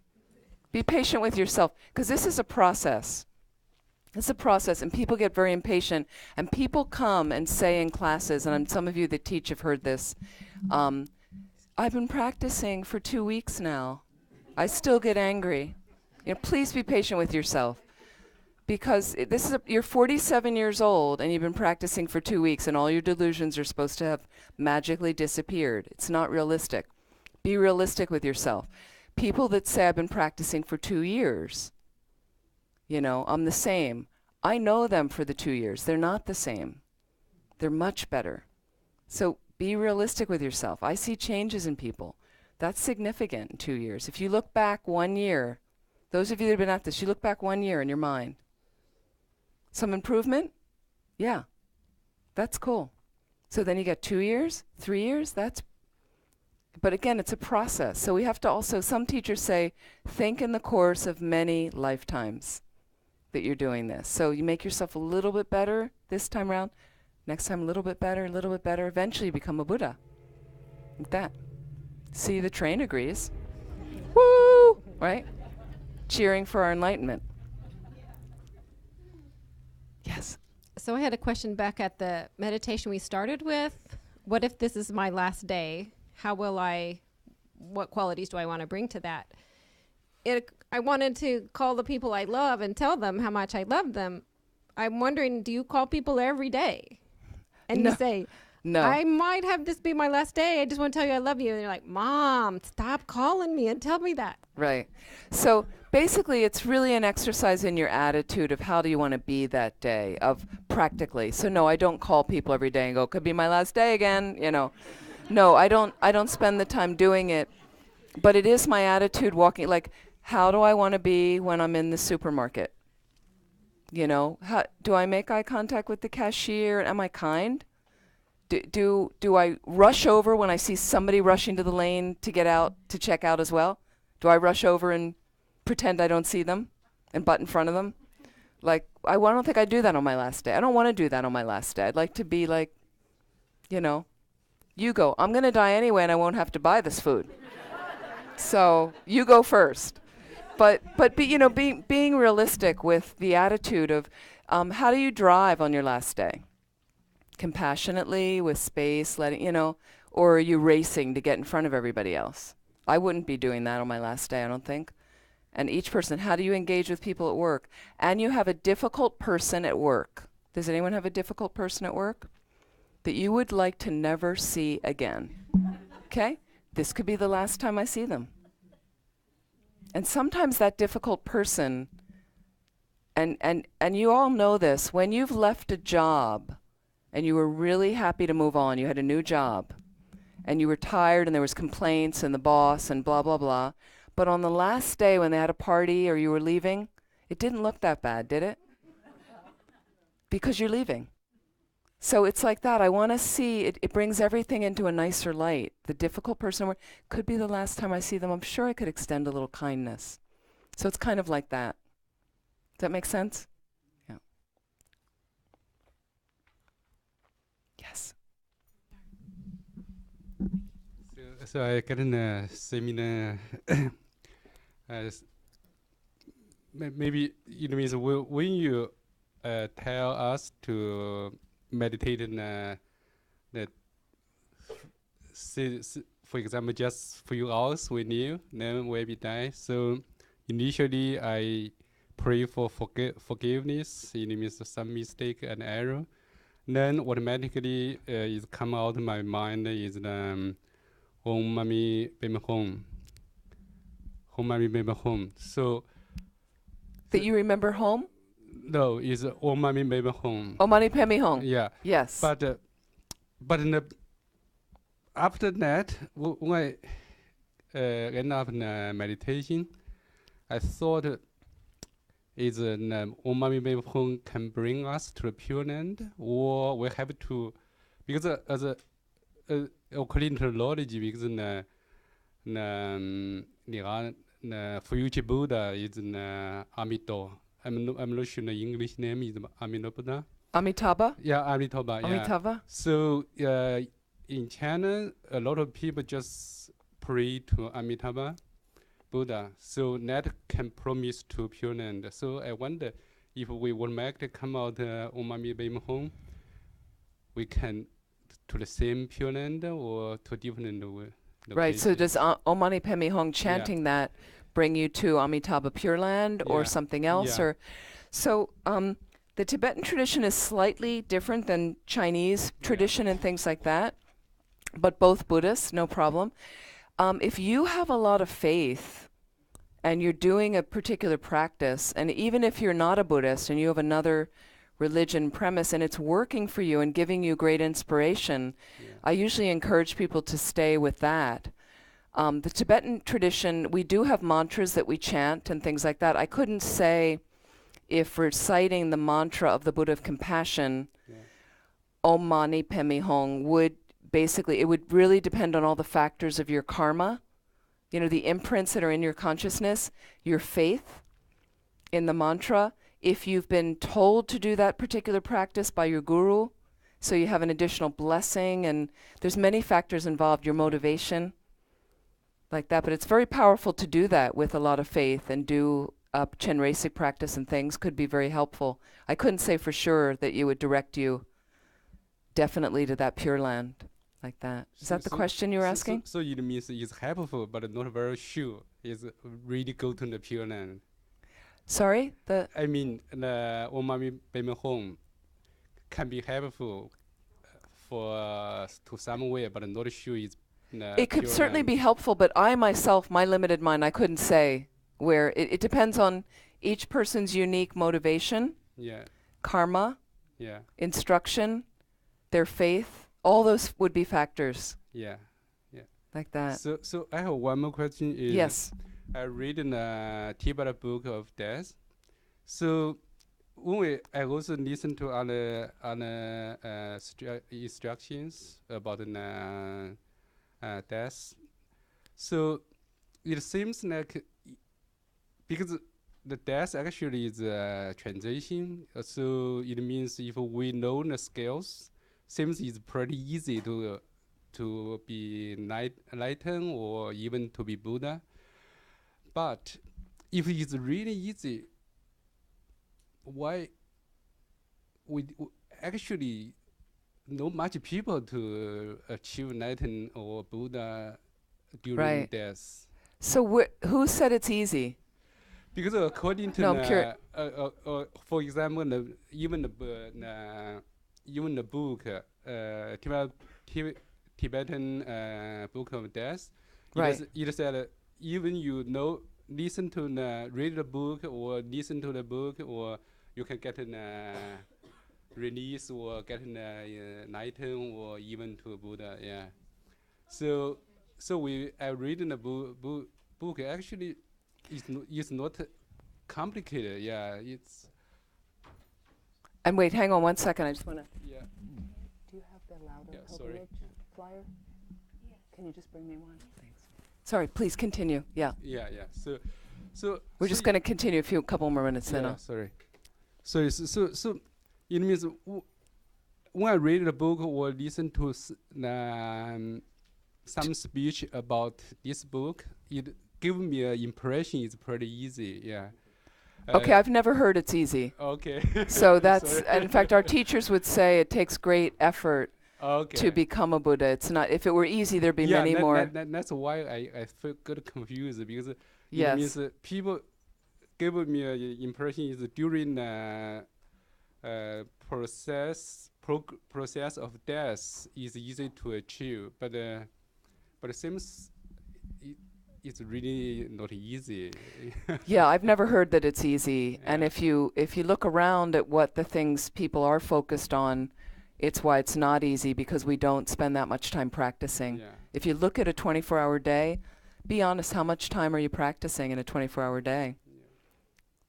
Be patient with yourself, because this is a process. It's a process, and people get very impatient, and people come and say in classes, and some of you that teach have heard this, I've been practicing for 2 weeks now. I still get angry. You know, please be patient with yourself, because this is you're 47 years old, and you've been practicing for 2 weeks, and all your delusions are supposed to have magically disappeared. It's not realistic. Be realistic with yourself. People that say I've been practicing for 2 years, you know, I'm the same. I know them for the 2 years. They're not the same. They're much better. So be realistic with yourself. I see changes in people. That's significant in 2 years. If you look back 1 year, those of you that have been at this, you look back 1 year in your mind. Some improvement? Yeah. That's cool. So then you get 2 years, 3 years, but again, it's a process. So we have to also, some teachers say, think in the course of many lifetimes that you're doing this. So you make yourself a little bit better this time around, next time a little bit better, eventually you become a Buddha. Like that. See, the train agrees. Woo! Right? Cheering for our enlightenment. Yes. So I had a question back at the meditation we started with. What if this is my last day? What qualities do I want to bring to that? I wanted to call the people I love and tell them how much I love them. I'm wondering, do you call people every day? And No. you say, No. I might have this be my last day. I just want to tell you I love you. And you're like, Mom, stop calling me and tell me that. Right. So basically, it's really an exercise in your attitude of how do you want to be that day, of practically. So no, I don't call people every day and go, could be my last day again, you know. No, I don't spend the time doing it. But it is my attitude walking, like, how do I want to be when I'm in the supermarket? You know, do I make eye contact with the cashier? Am I kind? Do I rush over when I see somebody rushing to the lane to get out, to check out as well? Do I rush over and pretend I don't see them and butt in front of them? Like, I don't think I'd do that on my last day. I don't want to do that on my last day. I'd like to be like, you know, you go. I'm going to die anyway, and I won't have to buy this food. So you go first. But being realistic with the attitude of how do you drive on your last day? Compassionately, with space, letting, you know, or are you racing to get in front of everybody else? I wouldn't be doing that on my last day, I don't think. And each person, how do you engage with people at work? And you have a difficult person at work. Does anyone have a difficult person at work that you would like to never see again? Okay? This could be the last time I see them. And sometimes that difficult person, and you all know this, when you've left a job and you were really happy to move on, you had a new job, and you were tired and there was complaints and the boss and blah, blah, blah, but on the last day when they had a party or you were leaving, it didn't look that bad, did it? Because you're leaving. So it's like that. I want to see, it brings everything into a nicer light. The difficult person could be the last time I see them. I'm sure I could extend a little kindness. So it's kind of like that. Does that make sense? Yeah. Yes. So I got in a seminar. Maybe it means when you tell us to meditate in that for example, just few hours with you, then will be die. So initially, I pray for forgiveness. It means some mistake and error. Then automatically is come out of my mind is the Om Mani Padme Hum. Om Mani Padme Hum. So That you remember home? no, is Om Mani Padme Hum. Om Mani Padme Hum. Yeah. Yes. But in the after that, when I end up in meditation, I thought is Om Mani Padme Hum can bring us to the Pure Land, or we have to, because as according to the knowledge, because the future Buddha is Amito. I'm not sure the English name is Amito Buddha. Amitabha? Yeah, Amitabha. Yeah. Amitabha? So in China, a lot of people just pray to Amitabha Buddha. So that can promise to Pure Land. So I wonder if we would make it come out Om Mani Padme Hum, we can to the same Pure Land or to different Right. So locations. does Om Mani Padme Hum chanting that bring you to Amitabha Pure Land or Yeah. something else? Yeah. Or so the Tibetan tradition is slightly different than Chinese tradition and things like that, but both Buddhists, no problem. If you have a lot of faith and you're doing a particular practice, and even if you're not a Buddhist and you have another religion premise and it's working for you and giving you great inspiration, I usually encourage people to stay with that. The Tibetan tradition, we do have mantras that we chant and things like that. I couldn't say if reciting the mantra of the Buddha of Compassion, Om Mani Padme Hum, would basically, it would really depend on all the factors of your karma, you know, the imprints that are in your consciousness, your faith in the mantra. If you've been told to do that particular practice by your guru, so you have an additional blessing, and there's many factors involved, your motivation, like that. But it's very powerful to do that with a lot of faith, and do Chenrezig practice and things could be very helpful. I couldn't say for sure that you would direct you definitely to that Pure Land like that. Is that the question you were asking? So it means it's helpful, but not very sure. It's really go to the Pure Land. Sorry? I mean, the Om Mani Padme Hum can be helpful for to some way, but not sure it's It could certainly be helpful, but I myself, my limited mind, I couldn't say where. It depends on each person's unique motivation, Yeah, karma, yeah, instruction, their faith. All those would be factors yeah. like that. So I have one more question. Is Yes. I read in the Tibetan Book of Death. So I also listen to other instructions about death. So it seems like because the death actually is a transition, so it means if we know the skills, seems it's pretty easy to be enlightened or even to be Buddha. But if it's really easy, why we actually not much people to achieve enlightenment or Buddha during Right. death? So who said it's easy? Because according to No, I'm curious. for example, even the book, Tibetan Book of Death, Right. it said even listen to read the book or listen to the book, or you can get release or get enlightened or even to Buddha. Yeah. So I read in the book actually. It's not complicated. Yeah, it's And wait, hang on one second. I just want to. yeah. Do you have the Loudoun Yeah, sorry. pilgrimage flyer? Can you just bring me one? Thanks. Sorry, please continue. Yeah. Yeah. So We're just going to continue a couple more minutes then. Yeah, sorry. So it means when I read the book or listen to some speech about this book, it give me an impression it's pretty easy. Yeah. Okay, I've never heard it's easy. Okay. So that's, Sorry. and in fact, our teachers would say it takes great effort Okay. to become a Buddha. It's not. If it were easy, there'd be yeah, many more. that's why I feel good confused because it Yes. means people give me an impression is during process of death is easy to achieve, but it seems it's really not easy. Yeah, I've never heard that it's easy. And Yeah. if you look around at what the things people are focused on, it's why it's not easy, because we don't spend that much time practicing. Yeah. If you look at a 24-hour day, be honest, how much time are you practicing in a 24-hour day?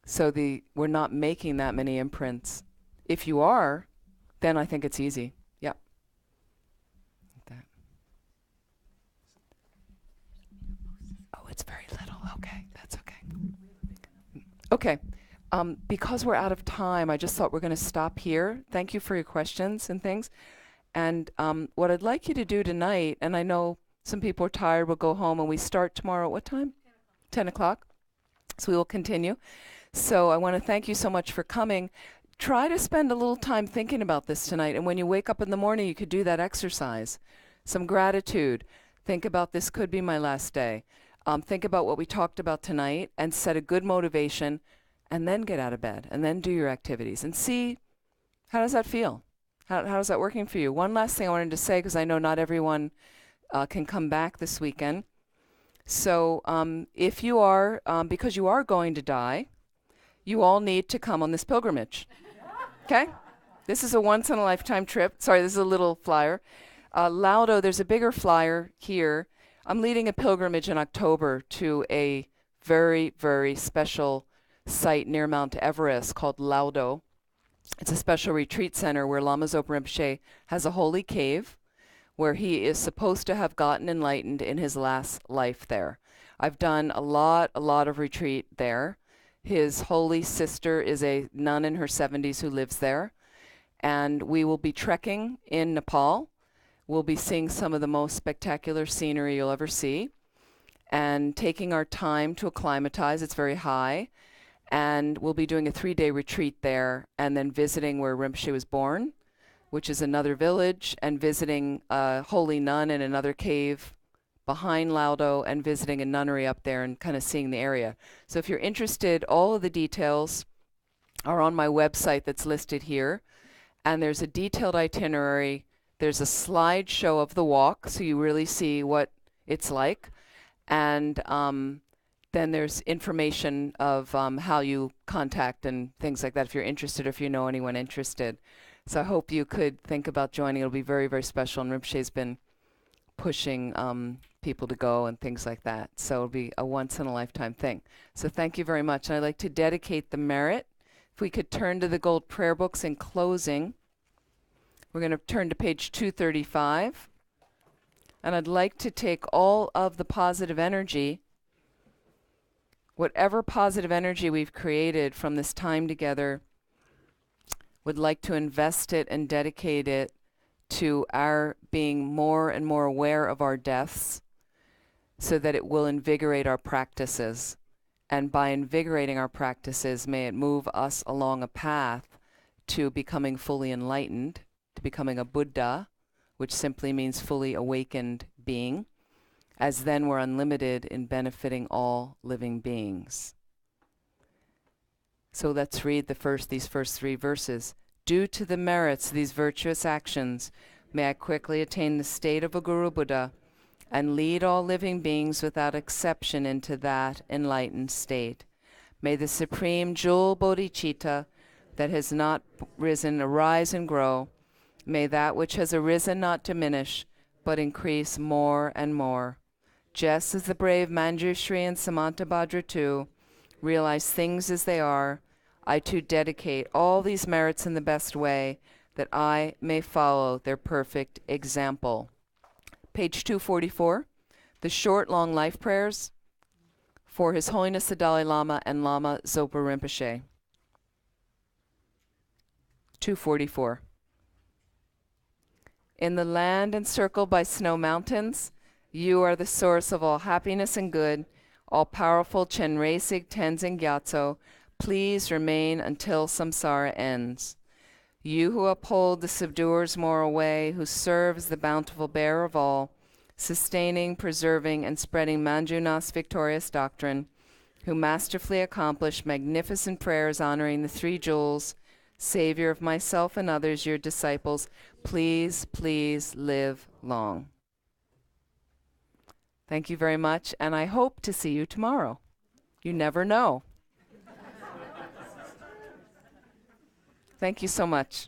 So we're not making that many imprints. If you are, then I think it's easy. Yep. Like that. Oh, it's very little. Okay, that's okay. Okay. Because we're out of time, I just thought we're going to stop here. Thank you for your questions and things. And what I'd like you to do tonight, and I know some people are tired, we'll go home, and we start tomorrow at what time? 10 o'clock. So we will continue. So I want to thank you so much for coming. Try to spend a little time thinking about this tonight. And when you wake up in the morning, you could do that exercise. Some gratitude. Think about this could be my last day. Think about what we talked about tonight and set a good motivation, and then get out of bed and then do your activities and see, how does that feel? How's that working for you? One last thing I wanted to say, because I know not everyone can come back this weekend. So if you are, because you are going to die, you all need to come on this pilgrimage. Okay? This is a once-in-a-lifetime trip. Sorry, this is a little flyer. Laudo, there's a bigger flyer here. I'm leading a pilgrimage in October to a very, very special site near Mount Everest called Laudo. It's a special retreat center where Lama Zopa Rinpoche has a holy cave where he is supposed to have gotten enlightened in his last life there. I've done a lot of retreat there. His holy sister is a nun in her 70s who lives there. And we will be trekking in Nepal. We'll be seeing some of the most spectacular scenery you'll ever see and taking our time to acclimatize. It's very high. And we'll be doing a 3-day retreat there and then visiting where Rinpoche was born, which is another village, and visiting a holy nun in another cave behind Laudo, and visiting a nunnery up there and kind of seeing the area. So if you're interested, all of the details are on my website that's listed here. And there's a detailed itinerary. There's a slideshow of the walk, so you really see what it's like. And then there's information of how you contact and things like that if you're interested or if you know anyone interested. So I hope you could think about joining. It'll be very, very special. And Rinpoche's been pushing people to go and things like that. So it'll be a once-in-a-lifetime thing. So thank you very much. And I'd like to dedicate the merit. If we could turn to the gold prayer books in closing. We're going to turn to page 235. And I'd like to take all of the positive energy, whatever positive energy we've created from this time together, would like to invest it and dedicate it to our being more and more aware of our deaths, so that it will invigorate our practices. And by invigorating our practices, may it move us along a path to becoming fully enlightened, to becoming a Buddha, which simply means fully awakened being, as then we're unlimited in benefiting all living beings. So let's read these first 3 verses. Due to the merits of these virtuous actions, may I quickly attain the state of a Guru Buddha and lead all living beings without exception into that enlightened state. May the supreme jewel bodhicitta that has not risen arise and grow. May that which has arisen not diminish, but increase more and more. Just as the brave Manjushri and Samantabhadra too realize things as they are, I too dedicate all these merits in the best way, that I may follow their perfect example. Page 244, the short, long life prayers for His Holiness the Dalai Lama and Lama Zopa Rinpoche. 244. In the land encircled by snow mountains, you are the source of all happiness and good, all-powerful Chenrezig Tenzin Gyatso. Please remain until samsara ends. You who uphold the subduer's moral way, who serves the bountiful bearer of all, sustaining, preserving, and spreading Manjunath's victorious doctrine, who masterfully accomplish magnificent prayers honoring the three jewels, Savior of myself and others, your disciples, please, please live long. Thank you very much, and I hope to see you tomorrow. You never know. Thank you so much.